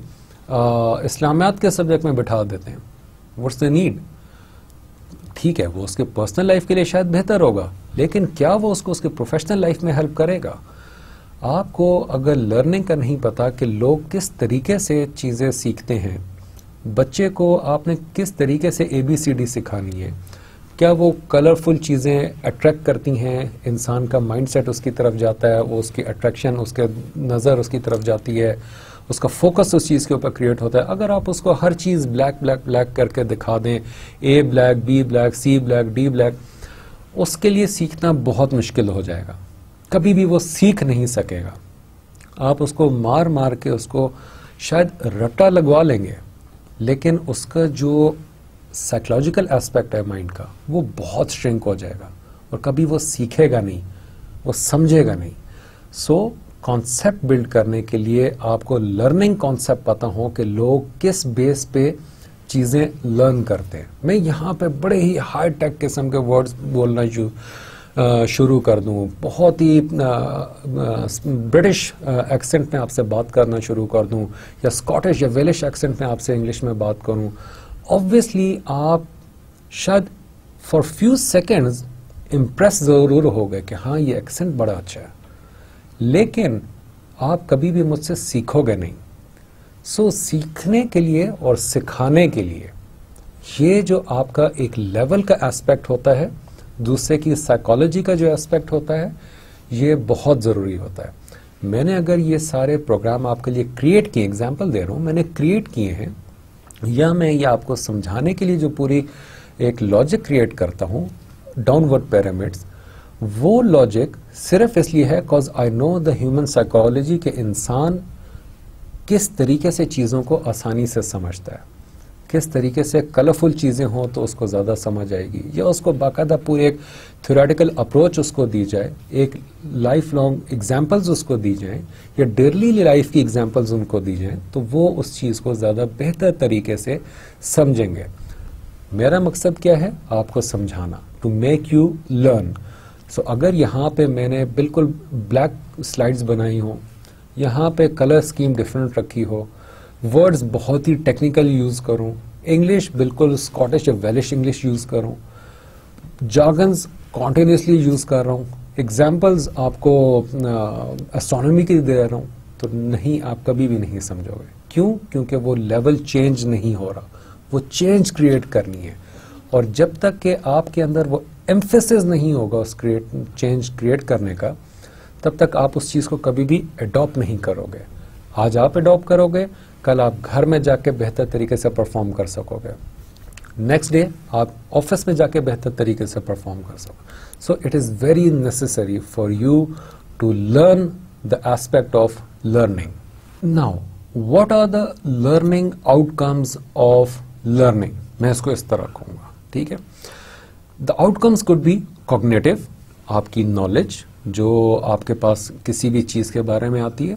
Speaker 1: इस्लामियात के सब्जेक्ट में बिठा देते हैं, व्हाट्स द नीड? ठीक है, वो उसके पर्सनल लाइफ के लिए शायद बेहतर होगा, लेकिन क्या वो उसको उसके प्रोफेशनल लाइफ में हेल्प करेगा? आपको अगर लर्निंग का नहीं पता कि लोग किस तरीके से चीज़ें सीखते हैं, बच्चे को आपने किस तरीके से ABCD सिखानी है, क्या वो कलरफुल चीज़ें अट्रैक्ट करती हैं, इंसान का माइंडसेट उसकी तरफ जाता है, वो उसकी अट्रैक्शन, उसके नज़र उसकी तरफ जाती है, उसका फोकस उस चीज़ के ऊपर क्रिएट होता है। अगर आप उसको हर चीज़ ब्लैक ब्लैक ब्लैक करके दिखा दें, A black, B black, C black, D black, उसके लिए सीखना बहुत मुश्किल हो जाएगा, कभी भी वो सीख नहीं सकेगा। आप उसको मार मार के उसको शायद रट्टा लगवा लेंगे, लेकिन उसका जो साइकोलॉजिकल एस्पेक्ट है माइंड का, वो बहुत श्रिंक हो जाएगा और कभी वो सीखेगा नहीं, वो समझेगा नहीं। सो कॉन्सेप्ट बिल्ड करने के लिए आपको लर्निंग कॉन्सेप्ट पता हो कि लोग किस बेस पे चीज़ें लर्न करते हैं। मैं यहाँ पे बड़े ही हाई टेक किस्म के वर्ड्स बोलना शुरू कर दूँ, बहुत ही ब्रिटिश एक्सेंट में आपसे बात करना शुरू कर दूँ, या स्कॉटिश या वेलिश एक्सेंट में आपसे इंग्लिश में बात करूँ, ऑब्वियसली आप शायद फॉर फ्यू सेकेंड्स इम्प्रेस ज़रूर हो गए कि हाँ ये एक्सेंट बड़ा अच्छा है, लेकिन आप कभी भी मुझसे सीखोगे नहीं। सो सीखने के लिए और सिखाने के लिए ये जो आपका एक लेवल का एस्पेक्ट होता है, दूसरे की साइकोलॉजी का जो एस्पेक्ट होता है, ये बहुत ज़रूरी होता है। मैंने अगर ये सारे प्रोग्राम आपके लिए क्रिएट किए, एग्जांपल दे रहा हूँ, मैंने क्रिएट किए हैं, या मैं ये आपको समझाने के लिए जो पूरी एक लॉजिक क्रिएट करता हूँ, डाउनवर्ड पिरामिड्स, वो लॉजिक सिर्फ इसलिए है because I know the human psychology के इंसान किस तरीके से चीज़ों को आसानी से समझता है, किस तरीके से कलरफुल चीज़ें हों तो उसको ज़्यादा समझ आएगी, या उसको बाकायदा पूरे एक थ्योरेटिकल अप्रोच उसको दी जाए, एक लाइफ लॉन्ग एग्जाम्पल्स उसको दी जाएं, या डेली लाइफ की एग्जाम्पल्स उनको दी जाएं, तो वो उस चीज़ को ज़्यादा बेहतर तरीके से समझेंगे। मेरा मकसद क्या है? आपको समझाना, टू मेक यू लर्न। सो अगर यहाँ पे मैंने बिल्कुल ब्लैक स्लाइड्स बनाई हो, यहाँ पे कलर स्कीम डिफरेंट रखी हो, वर्ड्स बहुत ही टेक्निकल यूज करूं, इंग्लिश बिल्कुल स्कॉटिश या वेलिश इंग्लिश यूज करूं, जार्गन्स कॉन्टिन्यूसली यूज कर रहा हूं, एग्जाम्पल्स आपको एस्ट्रोनॉमी की दे रहा हूं, तो नहीं, आप कभी भी नहीं समझोगे। क्यों? क्योंकि वो लेवल चेंज नहीं हो रहा, वो चेंज क्रिएट करनी है। और जब तक कि आपके अंदर वो एम्फेसिस नहीं होगा उस चेंज क्रिएट करने का, तब तक आप उस चीज को कभी भी अडॉप्ट नहीं करोगे। आज आप अडॉप्ट करोगे, कल आप घर में जाके बेहतर तरीके से परफॉर्म कर सकोगे, नेक्स्ट डे आप ऑफिस में जाके बेहतर तरीके से परफॉर्म कर सकोगे। So it is very necessary for you to learn the aspect of learning. Now what are the learning outcomes of learning? मैं इसको इस तरह कहूंगा, ठीक है। The outcomes could be cognitive, आपकी नॉलेज जो आपके पास किसी भी चीज के बारे में आती है।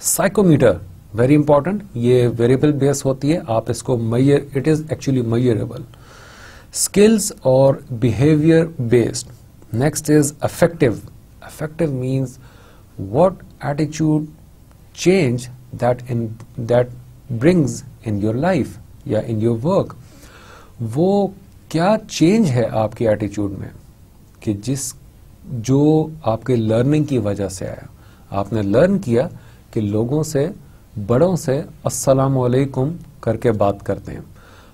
Speaker 1: साइकोमीटर, वेरी इंपॉर्टेंट, ये वेरिएबल बेस होती है, आप इसको measure, it is actually measurable. Skills और behaviour based. Next is affective. Affective means what attitude change that brings in your life या in your work। वो क्या चेंज है आपके एटीट्यूड में कि जो आपके लर्निंग की वजह से आया। आपने लर्न किया कि लोगों से, बड़ों से अस्सलाम वालेकुम करके बात करते हैं।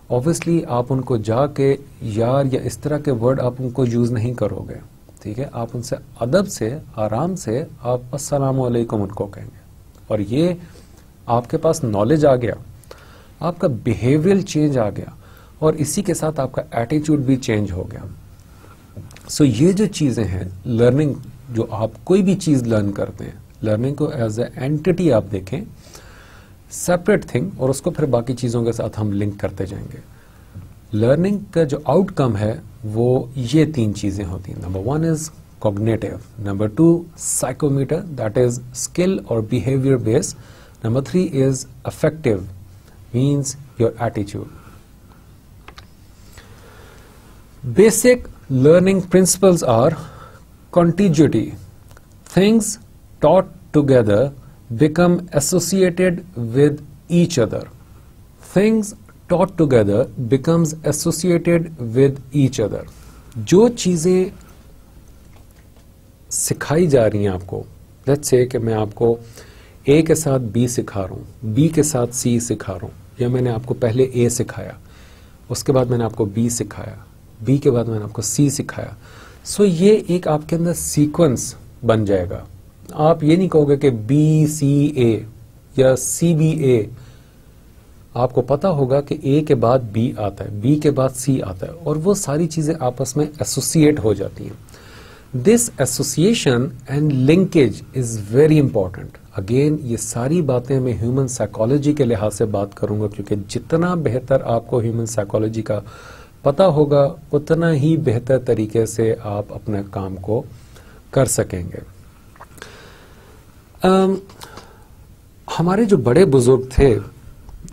Speaker 1: ऑब्वियसली आप उनको जाके यार या इस तरह के वर्ड आप उनको यूज नहीं करोगे, ठीक है। आप उनसे अदब से, आराम से आप अस्सलाम वालेकुम उनको कहेंगे। और ये आपके पास नॉलेज आ गया, आपका बिहेवियर चेंज आ गया, और इसी के साथ आपका एटीट्यूड भी चेंज हो गया। सो ये जो चीजें हैं लर्निंग, जो आप कोई भी चीज लर्न करते हैं, लर्निंग को एज ए एंटिटी आप देखें, सेपरेट थिंग, और उसको फिर बाकी चीजों के साथ हम लिंक करते जाएंगे। लर्निंग का जो आउटकम है वो ये तीन चीजें होती हैं। Number 1 is cognitive, number 2 psychomotor, that is skill और behaviour based, number 3 is affective, means your attitude. Basic learning principles are contiguity. Things taught together become associated with each other. Things taught together becomes associated with each other. जो चीजें सिखाई जा रही हैं आपको, let's say कि मैं आपको ए के साथ बी सिखा रहा हूँ, बी के साथ सी सिखा रहा हूँ, या मैंने आपको पहले ए सिखाया, उसके बाद मैंने आपको बी सिखाया, बी के बाद मैंने आपको सी सिखाया। सो ये एक आपके अंदर सीक्वेंस बन जाएगा। आप ये नहीं कहोगे कि बी सी ए या सी बी ए, आपको पता होगा कि ए के बाद बी आता है, बी के बाद सी आता है, और वो सारी चीजें आपस में एसोसिएट हो जाती हैं। This association and linkage is very important. Again ये सारी बातें मैं ह्यूमन साइकोलॉजी के लिहाज से बात करूंगा, क्योंकि जितना बेहतर आपको ह्यूमन साइकोलॉजी का पता होगा, उतना ही बेहतर तरीके से आप अपने काम को कर सकेंगे। हमारे जो बड़े बुजुर्ग थे,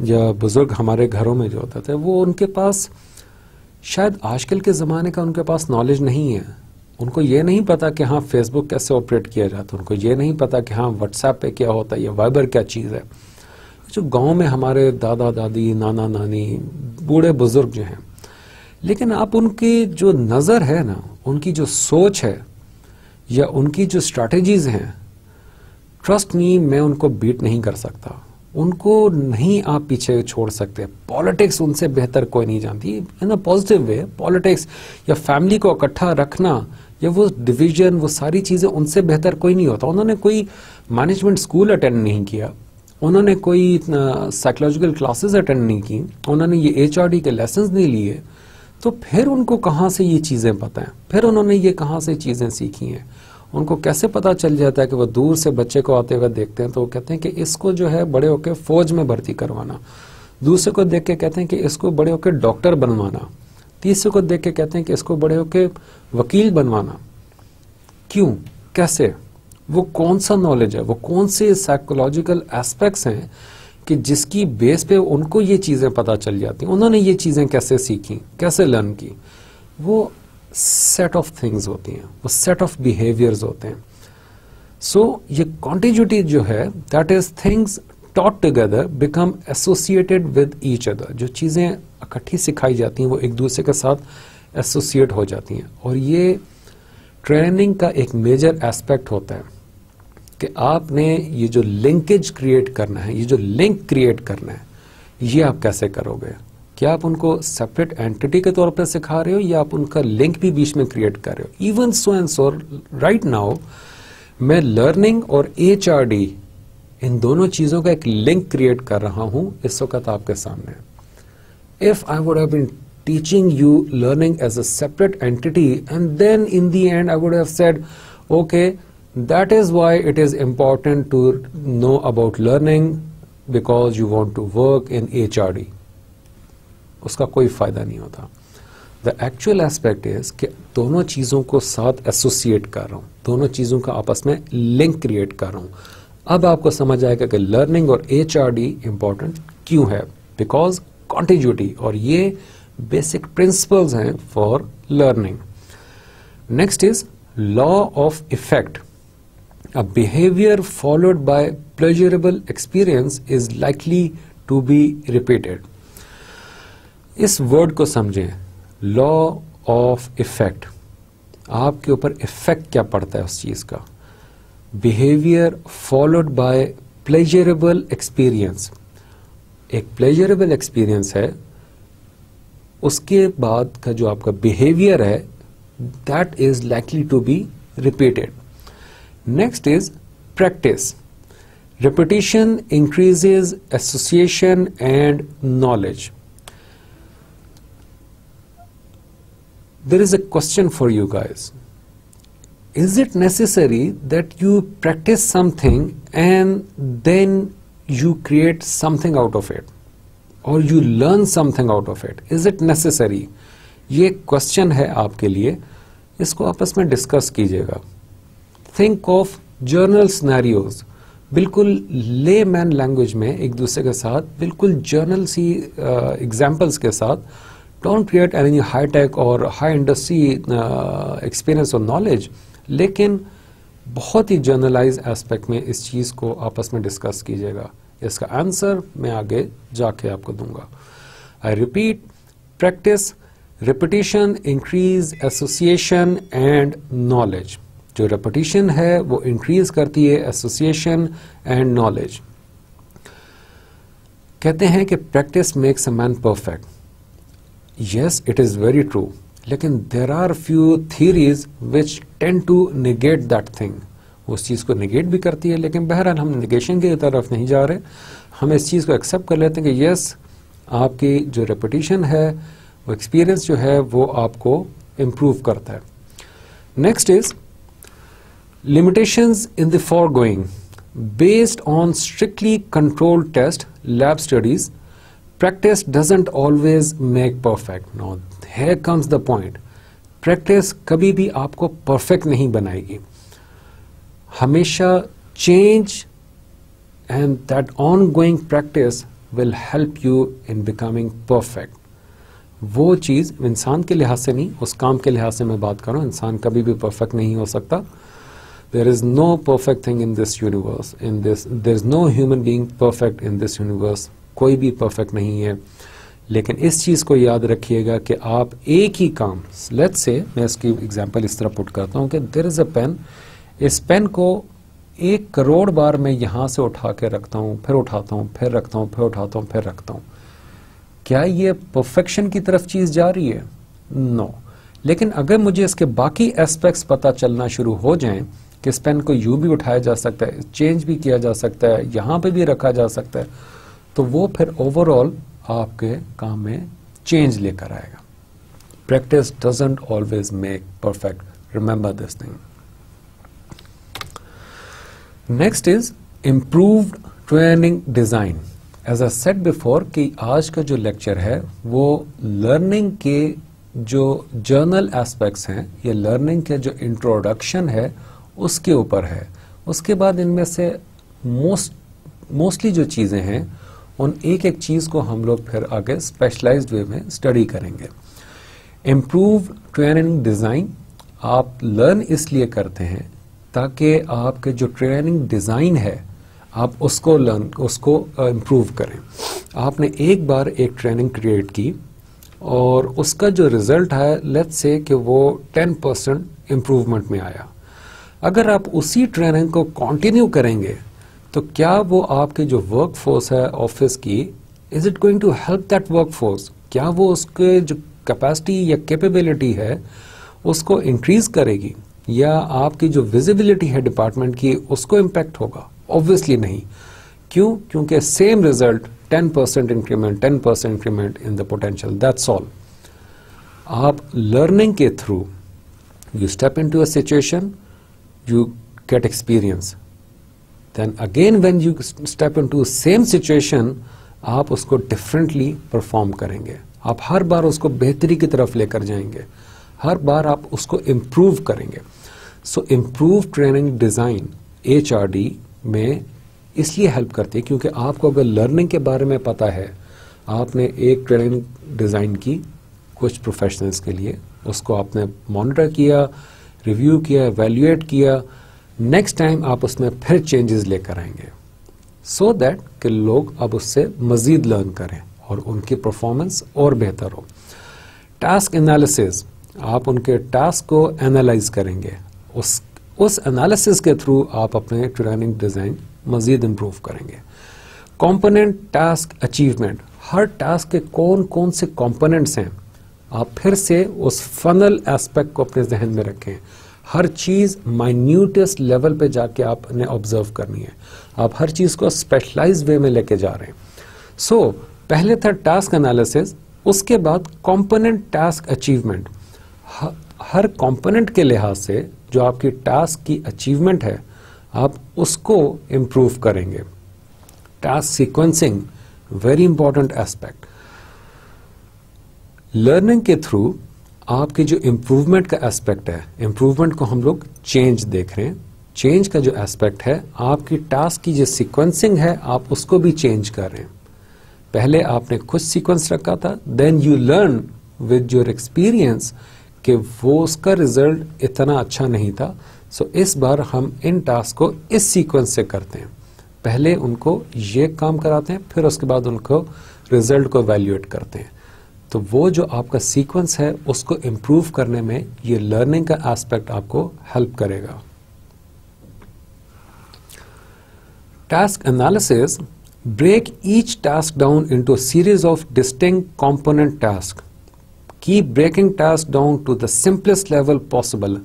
Speaker 1: या बुजुर्ग हमारे घरों में जो होते थे, वो उनके पास शायद आजकल के ज़माने का उनके पास नॉलेज नहीं है। उनको ये नहीं पता कि हाँ फेसबुक कैसे ऑपरेट किया जाता है, उनको ये नहीं पता कि हाँ व्हाट्सएप पे क्या होता है, या वाइबर क्या चीज़ है। जो गांव में हमारे दादा दादी, नाना नानी, बूढ़े बुजुर्ग जो हैं, लेकिन आप उनकी जो नज़र है ना, उनकी जो सोच है, या उनकी जो स्ट्रैटेजीज हैं, ट्रस्ट मी, मैं उनको बीट नहीं कर सकता। उनको नहीं आप पीछे छोड़ सकते। पॉलिटिक्स उनसे बेहतर कोई नहीं जानती इन अ पॉजिटिव वे। पॉलिटिक्स या फैमिली को इकट्ठा रखना, या वो डिवीजन, वो सारी चीजें उनसे बेहतर कोई नहीं होता। उन्होंने कोई मैनेजमेंट स्कूल अटेंड नहीं किया, उन्होंने कोई साइकोलॉजिकल क्लासेस अटेंड नहीं की, उन्होंने ये HRD के लेसन्स नहीं लिए, तो फिर उनको कहाँ से ये चीजें पता है? फिर उन्होंने ये कहाँ से चीजें सीखी हैं? उनको कैसे पता चल जाता है कि वो दूर से बच्चे को आते हुए देखते हैं तो वो कहते हैं कि इसको जो है बड़े होकर फौज में भर्ती करवाना, दूसरे को देख के कहते हैं कि इसको बड़े होकर डॉक्टर बनवाना, तीसरे को देख के कहते हैं कि इसको बड़े होकर वकील बनवाना। क्यों? कैसे? वो कौन सा नॉलेज है, वो कौन से साइकोलॉजिकल एस्पेक्ट्स हैं कि जिसकी बेस पे उनको ये चीजें पता चल जाती हैं? उन्होंने ये चीजें कैसे सीखी, कैसे लर्न की? वो सेट ऑफ थिंग्स होती हैं, वो सेट ऑफ बिहेवियर्स होते हैं। सो ये कॉन्टिन्यूटी जो है, that is things taught together become associated with each other. जो चीज़ें इकट्ठी सिखाई जाती हैं वो एक दूसरे के साथ एसोसिएट हो जाती हैं, और ये ट्रेनिंग का एक मेजर एस्पेक्ट होता है कि आपने ये जो लिंकेज क्रिएट करना है, ये जो लिंक क्रिएट करना है, ये आप कैसे करोगे? क्या आप उनको सेपरेट एंटिटी के तौर पर सिखा रहे हो या आप उनका लिंक भी बीच में क्रिएट कर रहे हो? Even so and so right now मैं लर्निंग और HRD इन दोनों चीजों का एक लिंक क्रिएट कर रहा हूं इस वक्त आपके सामने। If I would have been teaching you learning as a separate entity, and then in the end I would have said, okay, that is why it is important to know about learning because you want to work in HRD. उसका कोई फायदा नहीं होता। The actual aspect is कि दोनों चीजों को साथ एसोसिएट कर रहा हूं, दोनों चीजों का आपस में लिंक क्रिएट कर रहा हूं। अब आपको समझ आएगा कि लर्निंग और HRD इंपॉर्टेंट क्यों है, बिकॉज कॉन्टिग्यूटी, और ये बेसिक प्रिंसिपल्स हैं for learning. Next is law of effect. A behaviour followed by pleasurable experience is likely to be repeated. इस वर्ड को समझें, लॉ ऑफ इफेक्ट। आपके ऊपर इफेक्ट क्या पड़ता है उस चीज का? Behaviour followed by pleasurable experience. एक प्लेजरेबल एक्सपीरियंस है, उसके बाद का जो आपका बिहेवियर है that is likely to be repeated. Next is practice. Repetition increases association and knowledge. There is a question for you guys, is it necessary that you practice something and then you create something out of it? Or you learn something out of it? Is it necessary? ये क्वेश्चन है आपके लिए, इसको आपस में डिस्कस कीजिएगा। थिंक ऑफ जर्नल सिनेरियोज, बिल्कुल ले मैन लैंग्वेज में एक दूसरे के साथ, बिल्कुल जर्नल सी एग्जाम्पल्स के साथ। Don't create any high tech और हाई इंडस्ट्री एक्सपीरियंस और नॉलेज, लेकिन बहुत ही जर्नलाइज एस्पेक्ट में इस चीज को आपस में डिस्कस कीजिएगा। इसका आंसर मैं आगे जाके आपको दूंगा। I repeat, practice, repetition increase association and knowledge. जो रिपीटिशन है वो इंक्रीज करती है एसोसिएशन एंड नॉलेज। कहते हैं कि practice makes a man perfect. Yes, it is very true, लेकिन there are few theories which tend to negate that thing. उस चीज को निगेट भी करती है, लेकिन बहरहाल हम निगेशन की तरफ नहीं जा रहे। हम इस चीज को एक्सेप्ट कर लेते हैं कि यस, आपकी जो रेपिटेशन है, वो एक्सपीरियंस जो है वो आपको इंप्रूव करता है। Next is limitations in the forgoing. Based on strictly controlled test, lab studies, practice doesn't always make perfect. Now here comes the point. Practice कभी भी आपको perfect नहीं बनाएगी। हमेशा change and that ongoing practice will help you in becoming perfect. वो चीज इंसान के लिहाज से नहीं, उस काम के लिहाज से मैं बात कर रहा हूँ। इंसान कभी भी perfect नहीं हो सकता। There is no perfect thing in this universe. There is no human being perfect in this universe. कोई भी परफेक्ट नहीं है, लेकिन इस चीज को याद रखिएगा कि आप एक ही काम, लेट्स से मैं इसकी एग्जांपल इस तरह पुट करता हूं कि देयर इज अ पेन। इस पेन को 1 करोड़ बार मैं यहां से उठा के रखता हूं, फिर उठाता हूं, फिर रखता हूं, फिर उठाता हूं, फिर रखता हूं। क्या ये परफेक्शन की तरफ चीज जा रही है? नो। लेकिन अगर मुझे इसके बाकी एस्पेक्ट्स पता चलना शुरू हो जाएं कि इस पेन को यूं भी उठाया जा सकता है, चेंज भी किया जा सकता है, यहां पे भी रखा जा सकता है, तो वो फिर ओवरऑल आपके काम में चेंज लेकर आएगा। Practice doesn't always make perfect, remember this thing. Next is improved training design. As I said before कि आज का जो लेक्चर है वो लर्निंग के जो जर्नल एस्पेक्ट्स हैं, ये लर्निंग के जो इंट्रोडक्शन है उसके ऊपर है। उसके बाद इनमें से मोस्टली जो चीजें हैं उन एक एक चीज को हम लोग फिर आगे स्पेशलाइज्ड वे में स्टडी करेंगे। इम्प्रूव ट्रेनिंग डिजाइन आप लर्न इसलिए करते हैं ताकि आपके जो ट्रेनिंग डिजाइन है आप उसको इम्प्रूव करें। आपने एक बार एक ट्रेनिंग क्रिएट की और उसका जो रिजल्ट है लेट्स से कि वो 10% इम्प्रूवमेंट में आया। अगर आप उसी ट्रेनिंग को कंटिन्यू करेंगे तो क्या वो आपके जो वर्क फोर्स है ऑफिस की, is it going to help that work force? क्या वो उसके जो कैपेसिटी या कैपेबिलिटी है उसको इंक्रीज करेगी, या आपकी जो विजिबिलिटी है डिपार्टमेंट की उसको इम्पैक्ट होगा? ऑब्वियसली नहीं। क्यों? क्योंकि same result 10% increment, 10% increment in the potential, that's all. आप लर्निंग के through you step into a situation, you get experience, then again when you step into same situation आप उसको differently perform करेंगे। आप हर बार उसको बेहतरी की तरफ लेकर जाएंगे, हर बार आप उसको improve करेंगे। so improve training design HRD में इसलिए हेल्प करती है क्योंकि आपको अगर लर्निंग के बारे में पता है, आपने एक ट्रेनिंग डिज़ाइन की कुछ प्रोफेशनल्स के लिए, उसको आपने मॉनिटर किया, रिव्यू किया, एवेल्युएट किया, नेक्स्ट टाइम आप उसमें फिर चेंजेस लेकर आएंगे सो दैट कि लोग अब उससे मजीद लर्न करें और उनकी परफॉर्मेंस और बेहतर हो। टास्क एनालिसिस, आप उनके टास्क को एनालाइज करेंगे, उस एनालिसिस के थ्रू आप अपने ट्रेनिंग डिज़ाइन मजीद इम्प्रूव करेंगे। कंपोनेंट टास्क अचीवमेंट, हर टास्क के कौन कौन से कंपोनेंट्स हैं, आप फिर से उस फनल एस्पेक्ट को अपने जहन में रखें। हर चीज़ माइन्यूटेस्ट लेवल पे जाके आपने ऑब्जर्व करनी है, आप हर चीज़ को स्पेशलाइज वे में लेके जा रहे हैं। सो पहले था टास्क एनालिसिस, उसके बाद कंपोनेंट टास्क अचीवमेंट। हर कंपोनेंट के लिहाज से जो आपकी टास्क की अचीवमेंट है आप उसको इम्प्रूव करेंगे। Task sequencing, very important aspect. Learning के थ्रू आपके जो इम्प्रूवमेंट का एस्पेक्ट है, इम्प्रूवमेंट को हम लोग चेंज देख रहे हैं। चेंज का जो एस्पेक्ट है, आपकी टास्क की जो सीक्वेंसिंग है आप उसको भी चेंज कर रहे हैं। पहले आपने कुछ सीक्वेंस रखा था, then you learn with your experience कि वो उसका रिजल्ट इतना अच्छा नहीं था। सो इस बार हम इन टास्क को इस सीक्वेंस से करते हैं, पहले उनको ये काम कराते हैं, फिर उसके बाद उनको रिजल्ट को वैल्यूएट करते हैं। तो वो जो आपका सीक्वेंस है उसको इम्प्रूव करने में ये लर्निंग का एस्पेक्ट आपको हेल्प करेगा। Task analysis, break each task down into a series of distinct component tasks. Keep breaking tasks down to the simplest level possible.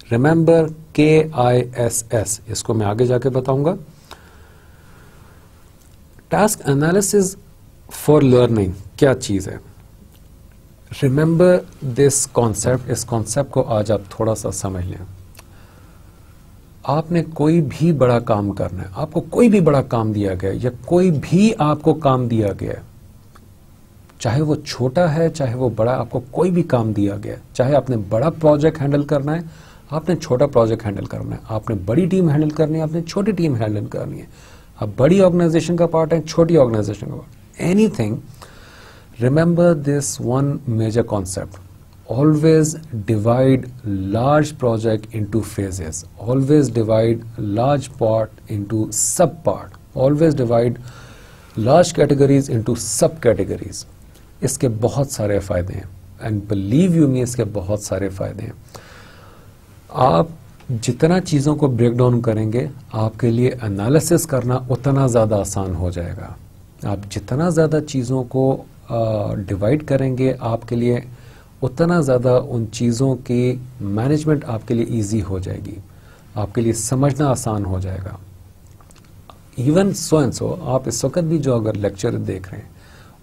Speaker 1: Remember KISS, इसको मैं आगे जाके बताऊंगा। टास्क एनालिसिस फॉर लर्निंग क्या चीज है? रिमेंबर दिस कॉन्सेप्ट, इस कॉन्सेप्ट को आज आप थोड़ा सा समझ लें। आपने कोई भी बड़ा काम करना है, आपको कोई भी बड़ा काम दिया गया या कोई भी आपको काम दिया गया, चाहे वो छोटा है चाहे वो बड़ा, आपको कोई भी काम दिया गया, चाहे आपने बड़ा प्रोजेक्ट हैंडल करना है, आपने छोटा प्रोजेक्ट हैंडल करना है, आपने बड़ी टीम हैंडल करनी है, आपने छोटी टीम हैंडल करनी है, आप बड़ी ऑर्गेनाइजेशन का पार्ट है, छोटी ऑर्गेनाइजेशन का part, anything, remember this one major concept. Always divide large project into phases. Always divide large part into sub part. Always divide large categories into sub categories. इसके बहुत सारे फायदे हैं and believe you me, इसके बहुत सारे फायदे हैं. आप जितना चीज़ों को ब्रेक डाउन करेंगे आपके लिए एनालिसिस करना उतना ज़्यादा आसान हो जाएगा. आप जितना ज़्यादा चीज़ों को डिवाइड करेंगे आपके लिए उतना ज़्यादा उन चीज़ों की मैनेजमेंट आपके लिए इजी हो जाएगी, आपके लिए समझना आसान हो जाएगा. इवन सो एंड सो आप इस वक्त भी जो अगर लेक्चर देख रहे हैं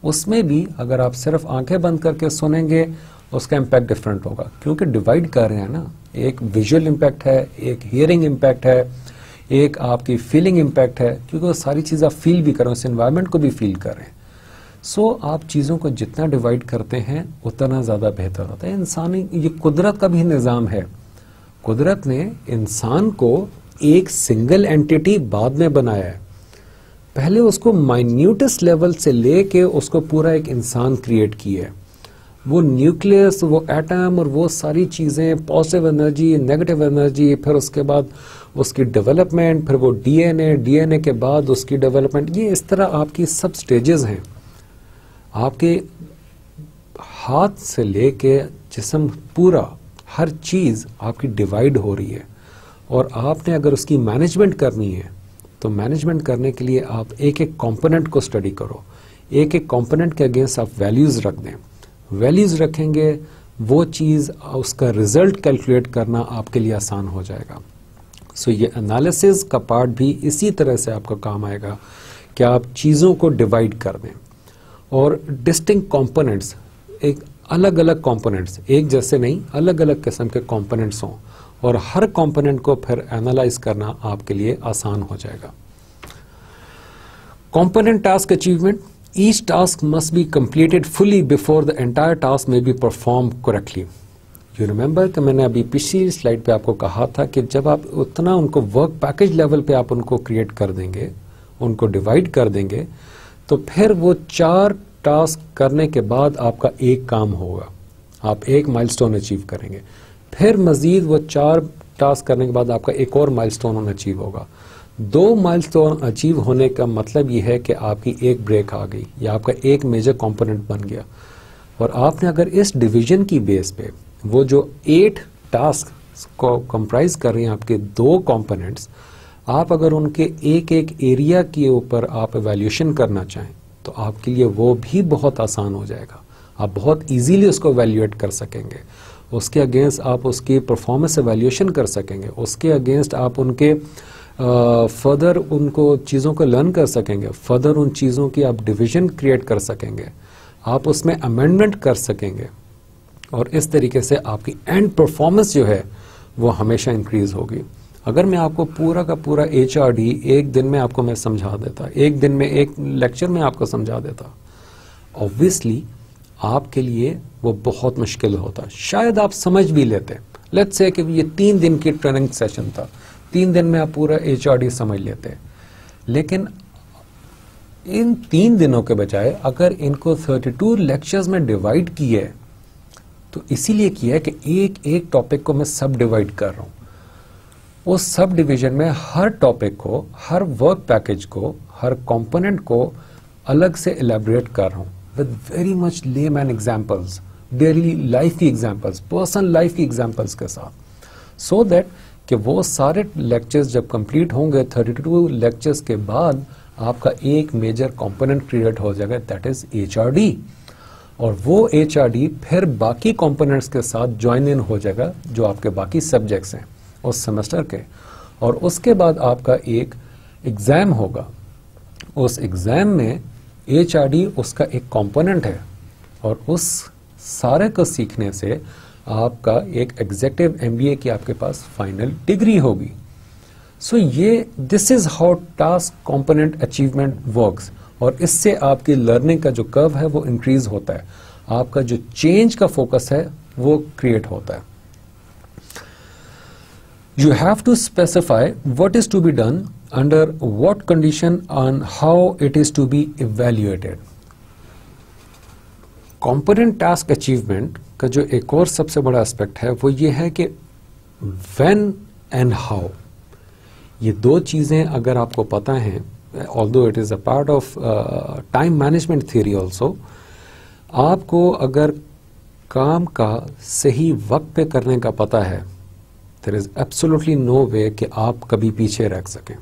Speaker 1: उसमें भी अगर आप सिर्फ आंखें बंद करके सुनेंगे उसका इम्पैक्ट डिफरेंट होगा, क्योंकि डिवाइड कर रहे हैं ना. एक विजुअल इम्पैक्ट है, एक हियरिंग इम्पैक्ट है, एक आपकी फीलिंग इम्पैक्ट है, क्योंकि वो सारी चीज़ आप फील भी कर रहे हैं, उस एनवायरनमेंट को भी फील कर रहे हैं. सो आप चीज़ों को जितना डिवाइड करते हैं उतना ज़्यादा बेहतर होता है. इंसानी ये कुदरत का भी निज़ाम है. कुदरत ने इंसान को एक सिंगल एंटिटी बाद में बनाया है, पहले उसको माइन्यूटेस्ट लेवल से लेके उसको पूरा एक इंसान क्रिएट किया है. वो न्यूक्लियस, वो एटम और वो सारी चीज़ें, पॉजिटिव एनर्जी, नेगेटिव एनर्जी, फिर उसके बाद उसकी डेवलपमेंट, फिर वो डीएनए, डीएनए के बाद उसकी डेवलपमेंट, ये इस तरह आपकी सब स्टेजेस हैं। आपके हाथ से लेके जिस्म पूरा हर चीज़ आपकी डिवाइड हो रही है, और आपने अगर उसकी मैनेजमेंट करनी है तो मैनेजमेंट करने के लिए आप एक एक कंपोनेंट को स्टडी करो, एक एक कंपोनेंट के अगेंस्ट आप वैल्यूज़ रख दें। वैल्यूज़ रखेंगे, वो चीज़, उसका रिजल्ट कैलकुलेट करना आपके लिए आसान हो जाएगा। सो ये एनालिसिस का पार्ट भी इसी तरह से आपका काम आएगा कि आप चीज़ों को डिवाइड कर दें और डिस्टिंक्ट कंपोनेंट्स, एक अलग अलग कंपोनेंट्स, एक जैसे नहीं, अलग अलग किस्म के कंपोनेंट्स हों, और हर कंपोनेंट को फिर एनालाइज करना आपके लिए आसान हो जाएगा। Component task achievement, each task must be completed fully before the entire task may be perform correctly. You remember कि मैंने अभी पिछली स्लाइड पे आपको कहा था कि जब आप उतना उनको वर्क पैकेज लेवल पे आप उनको क्रिएट कर देंगे, उनको डिवाइड कर देंगे, तो फिर वो 4 टास्क करने के बाद आपका एक काम होगा, आप एक माइलस्टोन अचीव करेंगे। फिर मजीद वो 4 टास्क करने के बाद आपका एक और माइलस्टोन अचीव होगा। 2 माइलस्टोन अचीव होने का मतलब ये है कि आपकी एक ब्रेक आ गई या आपका एक मेजर कंपोनेंट बन गया। और आपने अगर इस डिवीजन की बेस पे वो जो 8 टास्क को कंप्राइज कर रहे हैं आपके 2 कंपोनेंट्स, आप अगर उनके एक एक एरिया के ऊपर आप एवेल्यूएशन करना चाहें तो आपके लिए वो भी बहुत आसान हो जाएगा। आप बहुत इजीली उसको एवेल्यूएट कर सकेंगे, उसके अगेंस्ट आप उसकी परफॉर्मेंस एवेल्यूएशन कर सकेंगे, उसके अगेंस्ट आप उनके फर्दर उनको चीज़ों को लर्न कर सकेंगे, फर्दर उन चीज़ों की आप डिवीजन क्रिएट कर सकेंगे, आप उसमें अमेंडमेंट कर सकेंगे, और इस तरीके से आपकी एंड परफॉर्मेंस जो है वो हमेशा इंक्रीज होगी। अगर मैं आपको पूरा का पूरा HRD एक दिन में आपको मैं समझा देता, एक दिन में एक लेक्चर में आपको समझा देता, ऑब्वियसली आपके लिए वो बहुत मुश्किल होता। शायद आप समझ भी लेते, लेट्स से कि ये 3 दिन की ट्रेनिंग सेशन था, 3 दिन में आप पूरा HRD समझ लेते, लेकिन इन 3 दिनों के बजाय अगर इनको 32 लेक्चर्स में डिवाइड किए, तो इसीलिए किया है कि एक एक टॉपिक को मैं सब डिवाइड कर रहा हूँ। उस सब डिवीजन में हर टॉपिक को, हर वर्क पैकेज को, हर कंपोनेंट को अलग से एलैबोरेट कर रहा हूँ with very much layman examples, daily life की एग्जांपल्स, पर्सनल लाइफ की एग्जांपल्स के साथ, सो दैट कि वो सारे लेक्चर्स जब कंप्लीट होंगे 32 लेक्चर्स के बाद आपका एक मेजर कंपोनेंट क्रिएट हो जाएगा, दैट इज HRD। और वो HRD फिर बाकी कंपोनेंट्स के साथ ज्वाइन इन हो जाएगा जो आपके बाकी सब्जेक्ट्स हैं उस सेमेस्टर के, और उसके बाद आपका एक एग्ज़ाम होगा। उस एग्ज़ाम में HRD उसका एक कंपोनेंट है, और उस सारे को सीखने से आपका एक एग्जीक्यूटिव MBA की आपके पास फाइनल डिग्री होगी। सो ये this is how task component achievement works, और इससे आपकी लर्निंग का जो कर्व है वो इंक्रीज होता है, आपका जो चेंज का फोकस है वो क्रिएट होता है। You have to specify what is to be done, under what condition, and how it is to be evaluated. Component task achievement का जो एक और सबसे बड़ा एस्पेक्ट है वो ये है कि when and how, ये 2 चीज़ें अगर आपको पता हैं, although it is a part of time management theory also, आपको अगर काम का सही वक्त पे करने का पता है, there is absolutely no way कि आप कभी पीछे रह सकें,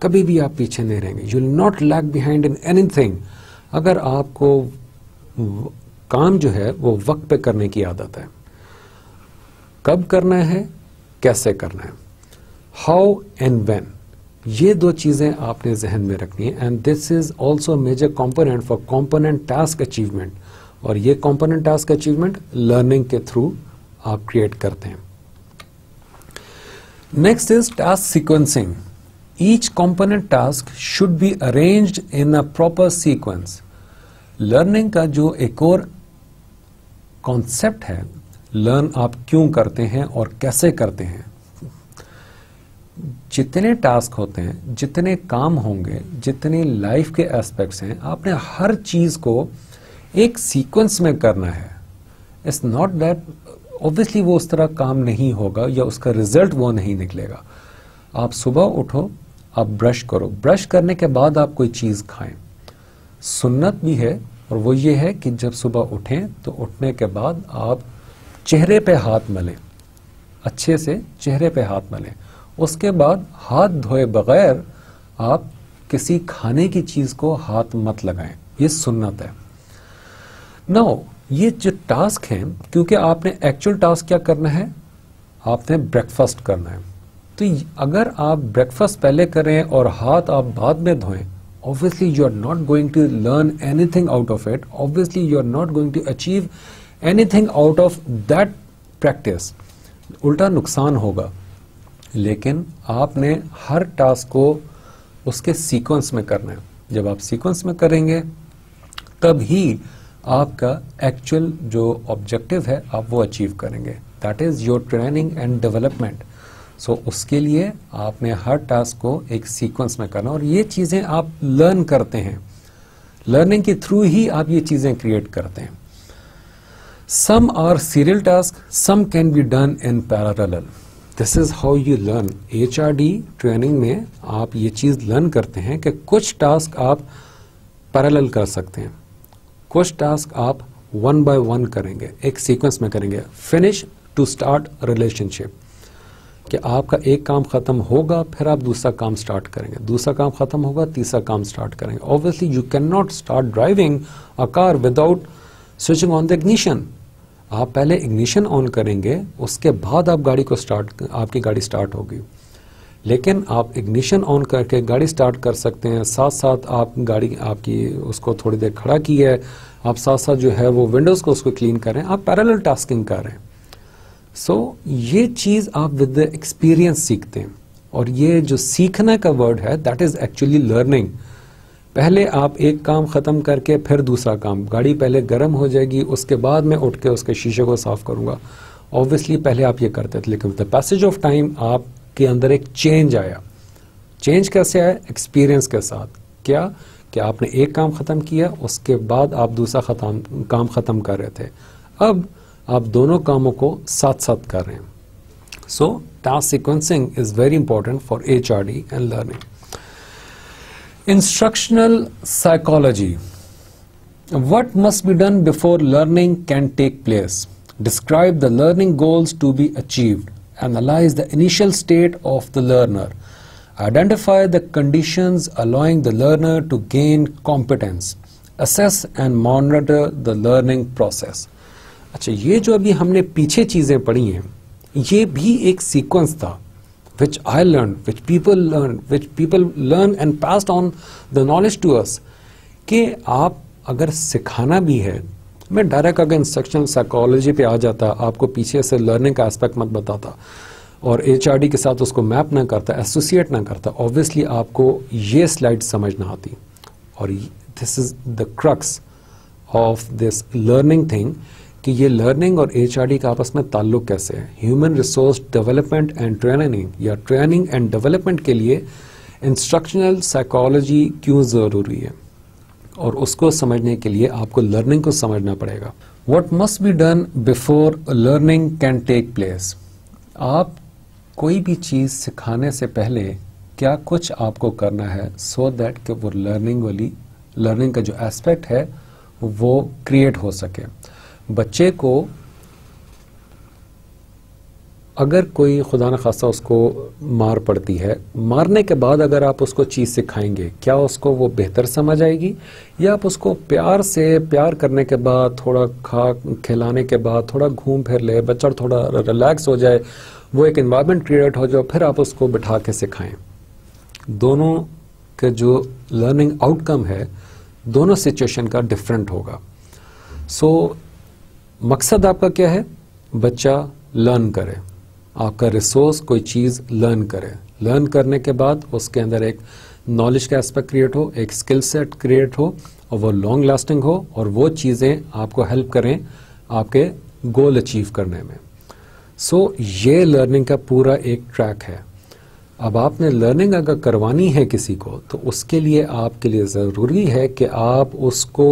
Speaker 1: कभी भी आप पीछे नहीं रहेंगे। You will not lag behind in anything अगर आपको काम जो है वो वक्त पे करने की आदत है। कब करना है, कैसे करना है, हाउ एंड व्हेन, ये 2 चीज़ें आपने जहन में रखनी है। And this is also major component for component task achievement, और ये कंपोनेंट टास्क अचीवमेंट लर्निंग के थ्रू आप क्रिएट करते हैं। Next is task sequencing. Each component task should be arranged in a proper sequence. Learning का जो एक और कॉन्सेप्ट है, लर्न आप क्यों करते हैं और कैसे करते हैं। जितने टास्क होते हैं, जितने काम होंगे, जितने लाइफ के एस्पेक्ट्स हैं, आपने हर चीज़ को एक सीक्वेंस में करना है। इट्स नॉट दैट ऑब्वियसली वो उस तरह काम नहीं होगा या उसका रिजल्ट वो नहीं निकलेगा। आप सुबह उठो, आप ब्रश करो, ब्रश करने के बाद आप कोई चीज़ खाएं। सुन्नत भी है और वो ये है कि जब सुबह उठें तो उठने के बाद आप चेहरे पे हाथ मलें, अच्छे से चेहरे पे हाथ मलें। उसके बाद हाथ धोए बगैर आप किसी खाने की चीज़ को हाथ मत लगाएं, ये सुन्नत है। नाउ ये जो टास्क है, क्योंकि आपने एक्चुअल टास्क क्या करना है, आपने ब्रेकफास्ट करना है। तो अगर आप ब्रेकफास्ट पहले करें और हाथ आप बाद में धोएं, obviously you are not going to learn anything out of it, obviously you are not going to achieve anything out of that practice, उल्टा नुकसान होगा। लेकिन आपने हर टास्क को उसके सीक्वेंस में करना है। जब आप सीक्वेंस में करेंगे तब ही आपका एक्चुअल जो ऑब्जेक्टिव है आप वो अचीव करेंगे, that is your training and development. सो उसके लिए आपने हर टास्क को एक सीक्वेंस में करना, और ये चीज़ें आप लर्न करते हैं, लर्निंग के थ्रू ही आप ये चीज़ें क्रिएट करते हैं। Some are serial task, some can be done in parallel, this is how you learn. HRD training में आप ये चीज़ लर्न करते हैं कि कुछ टास्क आप पैरेलल कर सकते हैं, कुछ टास्क आप 1 by 1 करेंगे, एक सीक्वेंस में करेंगे। फिनिश टू स्टार्ट रिलेशनशिप, कि आपका एक काम खत्म होगा फिर आप दूसरा काम स्टार्ट करेंगे, दूसरा काम खत्म होगा तीसरा काम स्टार्ट करेंगे। Obviously you can not start driving a car without switching on the ignition. आप पहले इग्निशन ऑन करेंगे, उसके बाद आप गाड़ी को आपकी गाड़ी स्टार्ट होगी। लेकिन आप इग्निशन ऑन करके गाड़ी स्टार्ट कर सकते हैं, साथ साथ आप गाड़ी आपकी उसको थोड़ी देर खड़ा की है, आप साथ साथ जो है वो विंडोज़ को उसको क्लीन करें, आप पैरेलल टास्किंग कर रहे हैं। सो ये चीज़ आप विद द एक्सपीरियंस सीखते हैं, और ये जो सीखने का वर्ड है दैट इज़ एक्चुअली लर्निंग। पहले आप एक काम ख़त्म करके फिर दूसरा काम, गाड़ी पहले गर्म हो जाएगी, उसके बाद मैं उठ के उसके शीशे को साफ़ करूँगा। ऑब्वियसली पहले आप ये करते थे, लेकिन with the passage of time आपके अंदर एक चेंज आया। चेंज कैसे आया? एक्सपीरियंस के साथ। क्या कि आपने एक काम ख़त्म किया, उसके बाद आप दूसरा काम ख़त्म कर रहे थे, अब आप दोनों कामों को साथ साथ कर रहे हैं। सो task sequencing is very important for HRD and learning. Instructional psychology, what must be done before learning can take place? Describe the learning goals to be achieved. Analyze the initial state of the learner. Identify the conditions allowing the learner to gain competence. Assess and monitor the learning process. अच्छा, ये जो अभी हमने पीछे चीज़ें पढ़ी हैं, ये भी एक सीक्वेंस था which I learned, which people learn and passed on the knowledge to us, कि आप अगर सिखाना भी है, मैं डायरेक्ट अगर इंस्ट्रक्शनल साइकोलॉजी पे आ जाता, आपको पीछे से लर्निंग का एस्पेक्ट मत बताता और HRD के साथ उसको मैप ना करता, एसोसिएट ना करता, ऑब्वियसली आपको ये स्लाइड समझ ना आती। और this is the crux of this learning thing, कि ये लर्निंग और HRD का आपस में ताल्लुक कैसे है। Human resource development and training, या ट्रेनिंग एंड डेवलपमेंट के लिए इंस्ट्रक्शनल साइकोलॉजी क्यों ज़रूरी है, और उसको समझने के लिए आपको लर्निंग को समझना पड़ेगा। What must be done before learning can take place? आप कोई भी चीज़ सिखाने से पहले क्या कुछ आपको करना है so that कि वो लर्निंग का जो एस्पेक्ट है वो क्रिएट हो सके। बच्चे को अगर कोई खुदा न खास्ता उसको मार पड़ती है, मारने के बाद अगर आप उसको चीज़ सिखाएंगे, क्या उसको वो बेहतर समझ आएगी, या आप उसको प्यार करने के बाद, थोड़ा खिलाने के बाद, थोड़ा घूम फिर ले, बच्चा थोड़ा रिलैक्स हो जाए, वो एक एनवायरनमेंट क्रिएट हो जाए, फिर आप उसको बिठा के सिखाएं। दोनों के जो लर्निंग आउटकम है दोनों सिचुएशन का डिफरेंट होगा। सो मकसद आपका क्या है? बच्चा लर्न करे, आपका रिसोर्स कोई चीज़ लर्न करे, लर्न करने के बाद उसके अंदर एक नॉलेज का एस्पेक्ट क्रिएट हो, एक स्किल सेट क्रिएट हो, और वो लॉन्ग लास्टिंग हो, और वो चीज़ें आपको हेल्प करें आपके गोल अचीव करने में। सो ये लर्निंग का पूरा एक ट्रैक है। अब आपने लर्निंग अगर करवानी है किसी को, तो उसके लिए आपके लिए ज़रूरी है कि आप उसको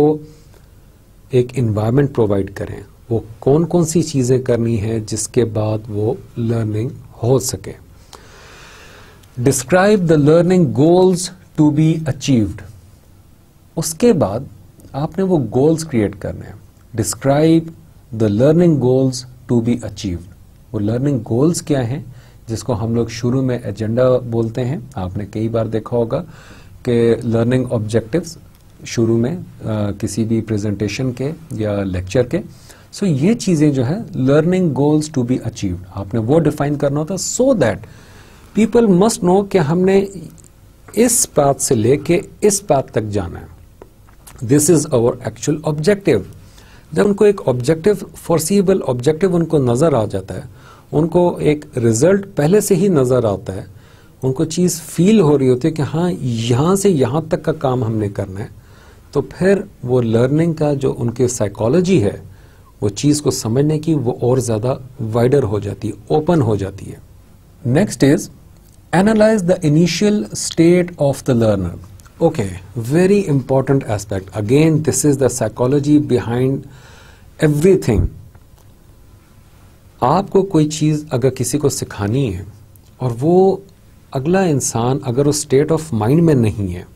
Speaker 1: एक इन्वायरमेंट प्रोवाइड करें, वो कौन कौन सी चीज़ें करनी है जिसके बाद वो लर्निंग हो सके। Describe the learning goals to be achieved. उसके बाद आपने वो गोल्स क्रिएट करने हैं। Describe the learning goals to be achieved. वो लर्निंग गोल्स क्या हैं जिसको हम लोग शुरू में एजेंडा बोलते हैं। आपने कई बार देखा होगा कि लर्निंग ऑब्जेक्टिव्स शुरू में किसी भी प्रेजेंटेशन के या लेक्चर के। सो ये चीज़ें जो है learning goals to be achieved, आपने वो डिफाइन करना होता, so that people must know कि हमने इस पाथ से लेके इस पाथ तक जाना है। This is our actual objective. जब उनको एक ऑब्जेक्टिव, फोर्सिबल ऑब्जेक्टिव उनको नजर आ जाता है, उनको एक रिजल्ट पहले से ही नजर आता है, उनको चीज फील हो रही होती है कि हाँ यहां से यहां तक का काम हमने करना है, तो फिर वो लर्निंग का जो उनके साइकोलॉजी है वो चीज को समझने की वो और ज्यादा वाइडर हो जाती है, ओपन हो जाती है। Next is analyse the initial state of the learner. Okay, very important aspect. Again this is the psychology behind everything. आपको कोई चीज अगर किसी को सिखानी है और वो अगला इंसान अगर उस स्टेट ऑफ माइंड में नहीं है,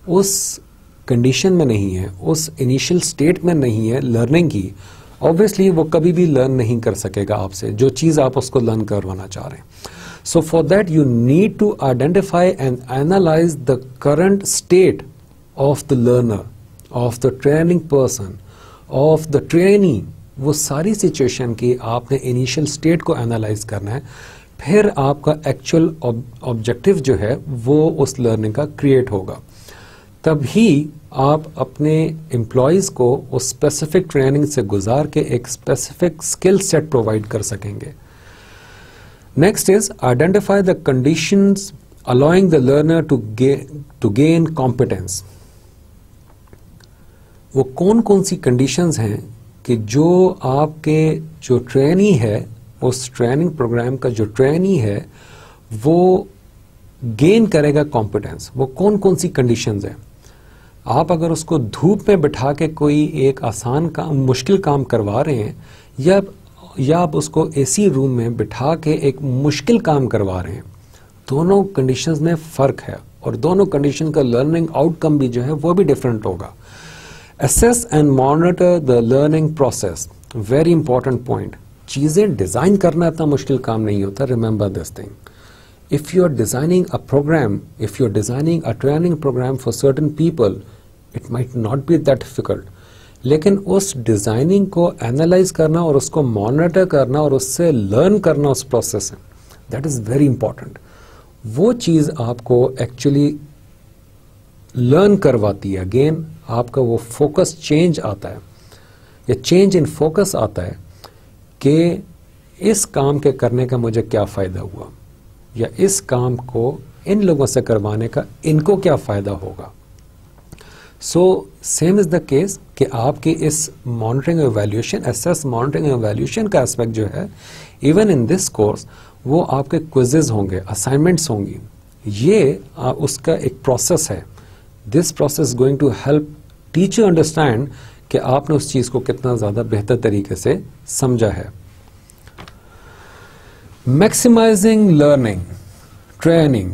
Speaker 1: उस कंडीशन में नहीं है, उस इनिशियल स्टेट में नहीं है लर्निंग की, ऑब्वियसली वो कभी भी लर्न नहीं कर सकेगा आपसे जो चीज आप उसको लर्न करवाना चाह रहे हैं। So for that you need to identify and analyse the current state of the learner, of the training person, of the trainee. वो सारी सिचुएशन की आपने इनिशियल स्टेट को एनालाइज करना है, फिर आपका एक्चुअल ऑब्जेक्टिव जो है वो उस लर्निंग का क्रिएट होगा। तभी आप अपने एम्प्लॉयज को उस स्पेसिफिक ट्रेनिंग से गुजार के एक स्पेसिफिक स्किल सेट प्रोवाइड कर सकेंगे। Next is identify the conditions allowing the learner to gain competence. वो कौन कौन सी कंडीशंस हैं कि जो आपके जो ट्रेनी है, उस ट्रेनिंग प्रोग्राम का जो ट्रेनी है वो गेन करेगा कॉम्पिटेंस। वो कौन कौन सी कंडीशंस हैं। आप अगर उसको धूप में बिठा के कोई एक आसान काम, मुश्किल काम करवा रहे हैं, या आप उसको एसी रूम में बिठा के एक मुश्किल काम करवा रहे हैं, दोनों कंडीशंस में फर्क है और दोनों कंडीशन का लर्निंग आउटकम भी जो है वो भी डिफरेंट होगा। Assess and monitor the learning process, very important point. चीजें डिजाइन करना इतना मुश्किल काम नहीं होता, remember this thing. If you are designing a program, if you are designing a training program for certain people, it might not be that difficult. लेकिन उस डिजाइनिंग को एनालाइज करना और उसको मॉनिटर करना और उससे लर्न करना उस प्रोसेस में, दैट इज वेरी इंपॉर्टेंट। वो चीज आपको एक्चुअली लर्न करवाती है। अगेन आपका वो फोकस चेंज आता है, या चेंज इन फोकस आता है कि इस काम के करने का मुझे क्या फायदा हुआ, या इस काम को इन लोगों से करवाने का इनको क्या फायदा होगा। So same is the case कि आपके इस monitoring evaluation, assess monitoring evaluation का एस्पेक्ट जो है, इवन इन दिस कोर्स वो आपके क्विजेज होंगे, असाइनमेंट्स होंगी। ये उसका एक प्रोसेस है। This process going to help teacher understand कि आपने उस चीज को कितना ज्यादा बेहतर तरीके से समझा है। Maximizing learning, training,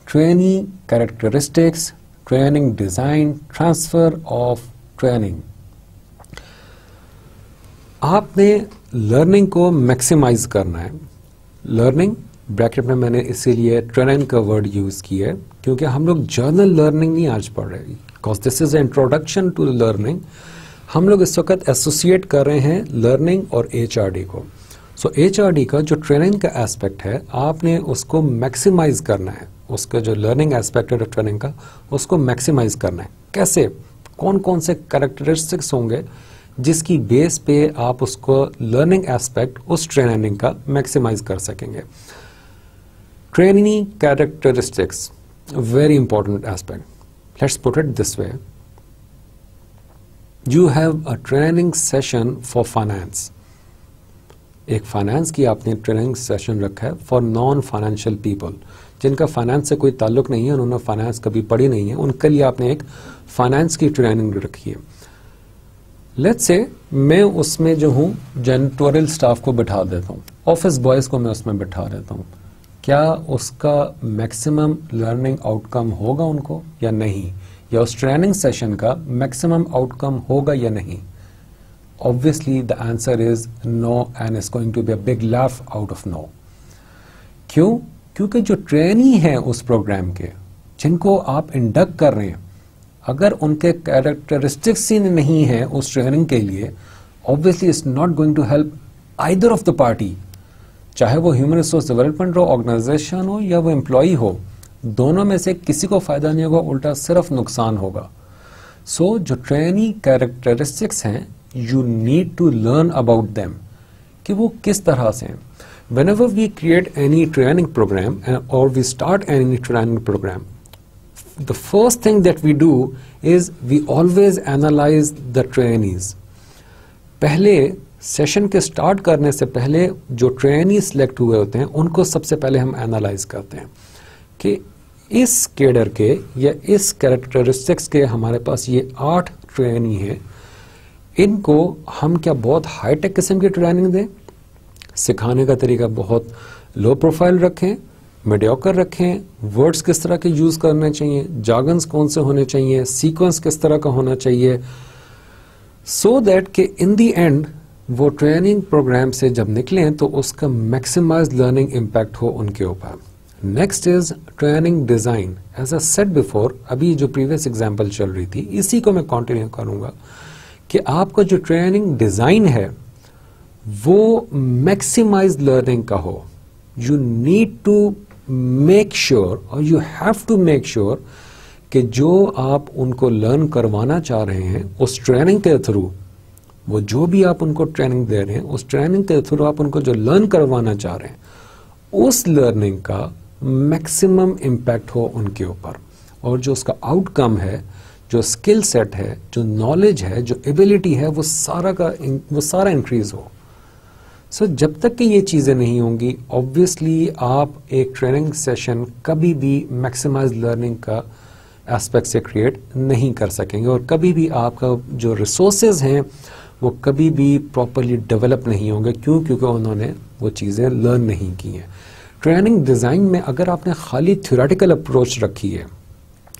Speaker 1: trainee characteristics, training design, transfer of training. आपने लर्निंग को मैक्सिमाइज करना है। लर्निंग ब्रैकेट में मैंने इसीलिए ट्रेनिंग का वर्ड यूज किया है क्योंकि हम लोग जर्नल लर्निंग नहीं आज पढ़ रहे, because this is introduction to learning. हम लोग इस वक्त एसोसिएट कर रहे हैं लर्निंग और HRD को। सो HRD का जो ट्रेनिंग का एस्पेक्ट है, आपने उसको मैक्सिमाइज करना है। उसका जो लर्निंग एस्पेक्ट है ट्रेनिंग का, उसको मैक्सिमाइज करना है। कैसे, कौन कौन से कैरेक्टरिस्टिक्स होंगे जिसकी बेस पे आप उसको लर्निंग एस्पेक्ट उस ट्रेनिंग का मैक्सिमाइज कर सकेंगे। Training characteristics, very important aspect. Let's put it this way, you have a training session for finance. एक फाइनेंस की आपने ट्रेनिंग सेशन रखा है फॉर नॉन फाइनेंशियल पीपल, जिनका फाइनेंस से कोई ताल्लुक नहीं है, उन्होंने फाइनेंस कभी पढ़ी नहीं है, उनके लिए आपने एक फाइनेंस की ट्रेनिंग रखी है। लेट्स से मैं उसमें जो हूँ जेनिटोरियल स्टाफ को बिठा देता हूँ, ऑफिस बॉयज़ को मैं उसमें बिठा देता हूँ, क्या उसका मैक्सिमम लर्निंग आउटकम होगा उनको या नहीं, या उस ट्रेनिंग सेशन का मैक्सिमम आउटकम होगा या नहीं? Obviously the answer is no and is going to be a big laugh out of no. क्यों? क्योंकि जो ट्रेनी हैं उस प्रोग्राम के, जिनको आप इंडक्ट कर रहे हैं, अगर उनके कैरेक्टरिस्टिक्स ही नहीं है उस ट्रेनिंग के लिए, obviously it's not going to help either of the party, चाहे वो ह्यूमन रिसोर्स डेवलपमेंट हो, ऑर्गेनाइजेशन हो, या वो एम्प्लॉई हो, दोनों में से किसी को फायदा नहीं होगा, उल्टा सिर्फ नुकसान होगा। सो जो ट्रेनी कैरेक्टरिस्टिक्स हैं, you need to learn about them कि वो किस तरह से हैं। Whenever we create any training program or we start any training program, the first thing that we do is we always analyze the trainees. पहले सेशन के स्टार्ट करने से पहले जो ट्रेनी सिलेक्ट हुए होते हैं उनको सबसे पहले हम एनालाइज करते हैं कि इस कैडर के या इस कैरेक्टरिस्टिक्स के हमारे पास ये 8 ट्रेनी हैं, इनको हम क्या बहुत हाईटेक किस्म की ट्रेनिंग दें, सिखाने का तरीका बहुत लो प्रोफाइल रखें, मीडियोकर रखें, वर्ड्स किस तरह के यूज़ करने चाहिए, जार्गन्स कौन से होने चाहिए, सीक्वेंस किस तरह का होना चाहिए, सो दैट कि इन दी एंड वो ट्रेनिंग प्रोग्राम से जब निकलें तो उसका मैक्सिमाइज लर्निंग इम्पैक्ट हो उनके ऊपर। Next is training design. As I said before, अभी जो प्रीवियस एग्जाम्पल चल रही थी इसी को मैं कंटिन्यू करूँगा कि आपका जो ट्रेनिंग डिज़ाइन है वो मैक्सिमाइज लर्निंग का हो। You need to make sure और you have to make sure कि जो आप उनको लर्न करवाना चाह रहे हैं उस ट्रेनिंग के थ्रू, वो जो भी आप उनको ट्रेनिंग दे रहे हैं उस ट्रेनिंग के थ्रू आप उनको जो लर्न करवाना चाह रहे हैं उस लर्निंग का मैक्सिमम इम्पैक्ट हो उनके ऊपर, और जो उसका आउटकम है, जो स्किल सेट है, जो नॉलेज है, जो एबिलिटी है, वो सारा इंक्रीज हो। सो जब तक कि ये चीज़ें नहीं होंगी, ऑब्वियसली आप एक ट्रेनिंग सेशन कभी भी मैक्सिमाइज लर्निंग का एस्पेक्ट से क्रिएट नहीं कर सकेंगे, और कभी भी आपका जो रिसोर्सेज हैं वो कभी भी प्रॉपरली डेवलप नहीं होंगे। क्यों? क्योंकि उन्होंने वो चीज़ें लर्न नहीं की हैं। ट्रेनिंग डिज़ाइन में अगर आपने खाली थ्योरेटिकल अप्रोच रखी है,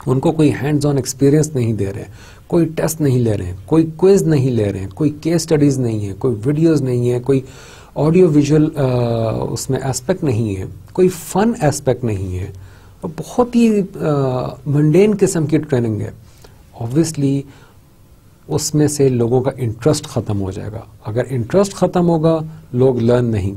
Speaker 1: उनको कोई हैंड्स ऑन एक्सपीरियंस नहीं दे रहे, कोई टेस्ट नहीं ले रहे हैं, कोई क्विज नहीं ले रहे हैं, कोई केस स्टडीज़ नहीं है, कोई वीडियोज़ नहीं है, कोई ऑडियो विजुअल उसमें एस्पेक्ट नहीं है, कोई फन एस्पेक्ट नहीं है, और बहुत ही मंडेन किस्म की ट्रेनिंग है, ऑब्वियसली उसमें से लोगों का इंटरेस्ट ख़त्म हो जाएगा। अगर इंटरेस्ट ख़त्म होगा, लोग लर्न नहीं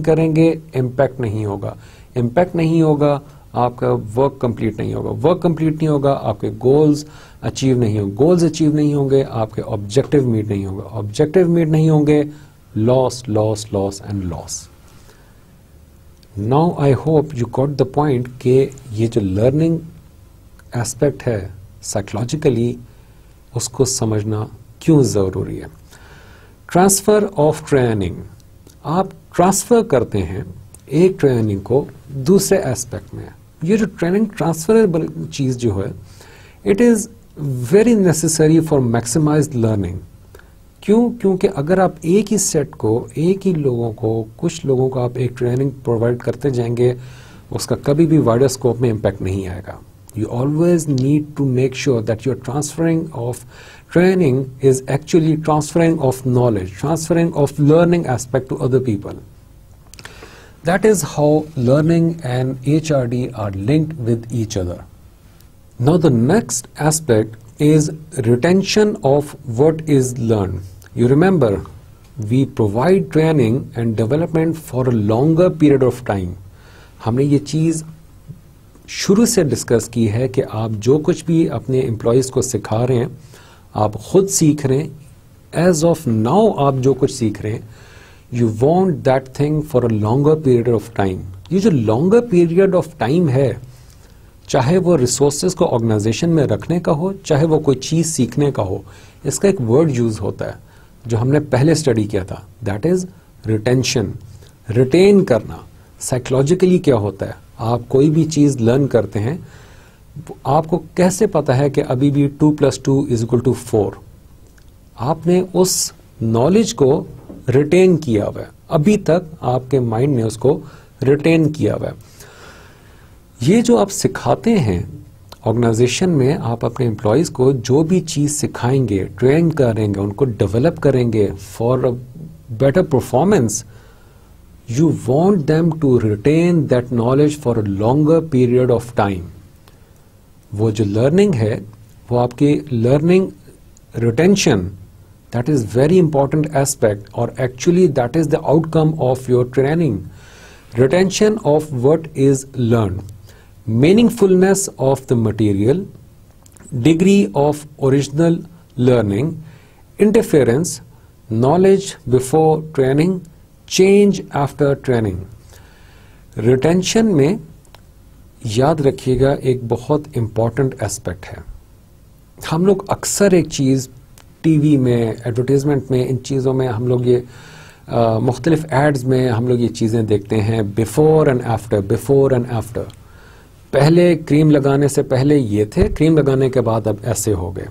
Speaker 1: करेंगे, इम्पैक्ट नहीं होगा, इम्पैक्ट नहीं होगा, आपका वर्क कंप्लीट नहीं होगा, वर्क कंप्लीट नहीं होगा, आपके गोल्स अचीव नहीं होंगे, गोल्स अचीव नहीं होंगे, आपके ऑब्जेक्टिव मीट नहीं होगा, ऑब्जेक्टिव मीट नहीं होंगे, loss and loss. Now I hope you got the point कि ये जो लर्निंग एस्पेक्ट है साइकोलॉजिकली, उसको समझना क्यों ज़रूरी है। ट्रांसफ़र ऑफ ट्रेनिंग, आप ट्रांसफ़र करते हैं एक ट्रेनिंग को दूसरे एस्पेक्ट में। ये जो ट्रेनिंग ट्रांसफरेबल चीज़ जो है, it is very necessary for maximise learning. क्यों? क्योंकि अगर आप एक ही सेट को, एक ही लोगों को, कुछ लोगों को आप एक ट्रेनिंग प्रोवाइड करते जाएंगे, उसका कभी भी वाइडर स्कोप में इम्पैक्ट नहीं आएगा। You always need to make sure that your transferring of training is actually transferring of knowledge, transferring of learning aspect to other people. That is how learning and HRD are linked with each other. Now the next aspect is retention of what is learned. You remember, we provide training and development for a longer period of time. हमने ये चीज़ शुरू से डिस्कस की है कि आप जो कुछ भी अपने एम्प्लॉयज़ को सिखा रहे हैं, आप खुद सीख रहे हैं, एज ऑफ नाउ आप जो कुछ सीख रहे हैं, you want that thing for a longer period of time. ये जो लॉन्गर पीरियड ऑफ टाइम है, चाहे वो रिसोर्सेज को ऑर्गेनाइजेशन में रखने का हो, चाहे वो कोई चीज़ सीखने का हो, इसका एक वर्ड यूज़ होता है जो हमने पहले स्टडी किया था, दैट इज़ रिटेंशन। रिटेन करना साइकोलॉजिकली क्या होता है, आप कोई भी चीज़ लर्न करते हैं, आपको कैसे पता है कि अभी भी 2 + 2 = 4? आपने उस नॉलेज को रिटेन किया हुआ है, अभी तक आपके माइंड ने उसको रिटेन किया हुआ है। ये जो आप सिखाते हैं ऑर्गेनाइजेशन में, आप अपने एम्प्लॉयज़ को जो भी चीज़ सिखाएंगे, ट्रेन करेंगे, उनको डेवलप करेंगे for a better performance, you want them to retain that knowledge for a longer period of time. वो जो learning है, वो आपकी learning retention, that is very important aspect, or actually that is the outcome of your training. Retention of what is learned, meaningfulness of the material, degree of original learning, interference, knowledge before training, change after training. Retention में याद रखिएगा एक बहुत इंपॉर्टेंट एस्पेक्ट है। हम लोग अक्सर एक चीज़ टीवी में, एडवर्टीजमेंट में, इन चीज़ों में हम लोग ये मुख्तलिफ एड्स में हम लोग ये चीज़ें देखते हैं, before and after, before and after. पहले क्रीम लगाने से पहले ये थे, क्रीम लगाने के बाद अब ऐसे हो गए।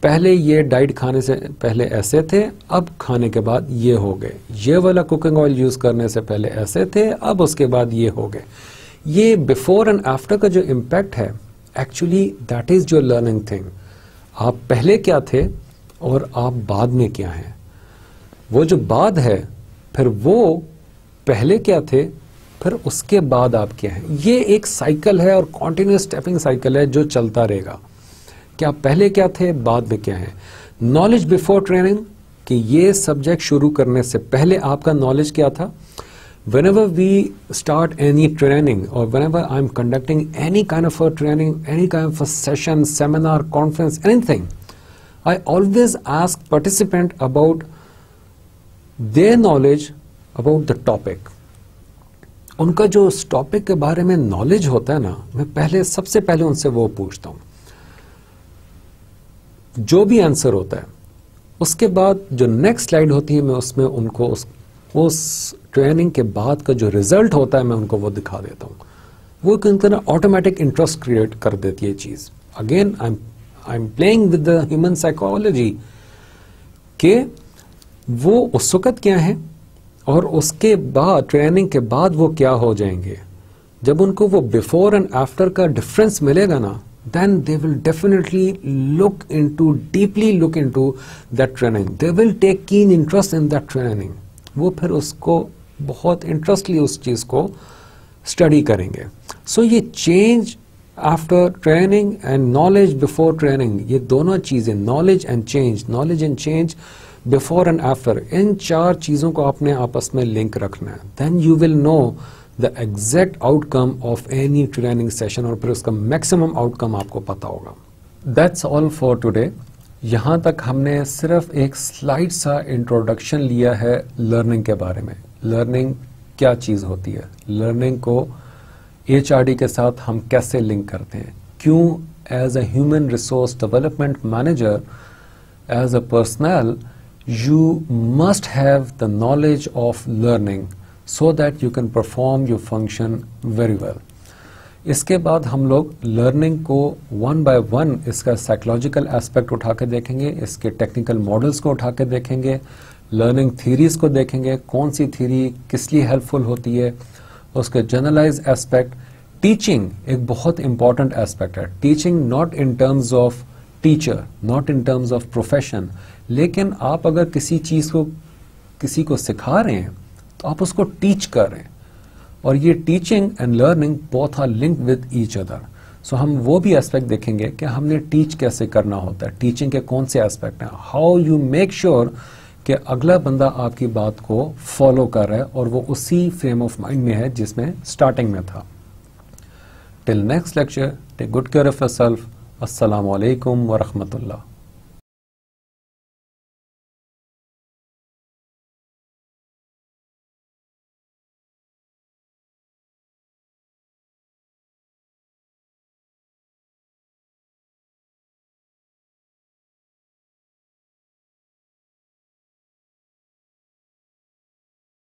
Speaker 1: पहले ये डाइट खाने से पहले ऐसे थे, अब खाने के बाद ये हो गए। ये वाला कुकिंग ऑयल यूज़ करने से पहले ऐसे थे, अब उसके बाद ये हो गए। ये बिफोर एंड आफ्टर का जो इम्पैक्ट है, actually that is your learning thing. आप पहले क्या थे और आप बाद में क्या हैं। वो जो बाद है, फिर वो पहले क्या थे, फिर उसके बाद आप क्या हैं। ये एक साइकिल है और कॉन्टिन्यूस स्टेपिंग साइकिल है जो चलता रहेगा। क्या पहले क्या थे, बाद में क्या है। नॉलेज बिफोर ट्रेनिंग, कि ये सब्जेक्ट शुरू करने से पहले आपका नॉलेज क्या था। whenever we start any training or whenever I'm conducting any kind of a training, any kind of a session, seminar, conference, anything, I always ask participant about their knowledge about the topic. उनका जो उस टॉपिक के बारे में नॉलेज होता है ना, मैं सबसे पहले उनसे वो पूछता हूँ। जो भी आंसर होता है, उसके बाद जो नेक्स्ट स्लाइड होती है, मैं उसमें उनको उस ट्रेनिंग के बाद का जो रिजल्ट होता है, मैं उनको वो दिखा देता हूँ। वो उनका ना ऑटोमेटिक इंटरेस्ट क्रिएट कर देती है चीज़। Again I am playing with the human psychology के वो उस वक्त क्या है और उसके बाद ट्रेनिंग के बाद वो क्या हो जाएंगे। जब उनको वो बिफोर एंड आफ्टर का डिफरेंस मिलेगा ना, then they will definitely deeply look into that training. They will take keen interest in that training. वो फिर उसको बहुत इंटरेस्टली उस चीज़ को स्टडी करेंगे। सो ये change after training and knowledge before training, ये दोनों चीज़ें, knowledge and change before and after, इन चार चीज़ों को आपने आपस में लिंक रखना है। Then you will know the exact outcome of any training session, और फिर उसका मैक्सिमम आउटकम आपको पता होगा। That's all for today. यहाँ तक हमने सिर्फ एक स्लाइड सा इंट्रोडक्शन लिया है लर्निंग के बारे में। लर्निंग क्या चीज़ होती है, लर्निंग को HRD के साथ हम कैसे लिंक करते हैं, क्यों as a human resource development manager, as a personal, you must have the knowledge of learning so that you can perform your function very well. इसके बाद हम लोग लर्निंग को वन बाय वन इसका साइकोलॉजिकल एस्पेक्ट उठा के देखेंगे, इसके टेक्निकल मॉडल्स को उठा के देखेंगे, लर्निंग थीरीज को देखेंगे, कौन सी थीरी किस लिए हेल्पफुल होती है, उसके जनरलाइज एस्पेक्ट। टीचिंग एक बहुत इंपॉर्टेंट एस्पेक्ट है। Teaching not in terms of teacher, not in terms of profession, लेकिन आप अगर किसी चीज़ को किसी को सिखा रहे हैं तो आप उसको टीच कर रहे हैं, और ये teaching and learning both are linked with each other. So हम वो भी एस्पेक्ट देखेंगे कि हमने टीच कैसे करना होता है, टीचिंग के कौन से एस्पेक्ट हैं, हाउ यू मेक श्योर कि अगला बंदा आपकी बात को फॉलो कर रहा है और वो उसी फ्रेम ऑफ माइंड में है जिसमें स्टार्टिंग में था। Till next lecture, take good care of yourself. अस्सलामु अलैकुम व रहमतुल्लाह।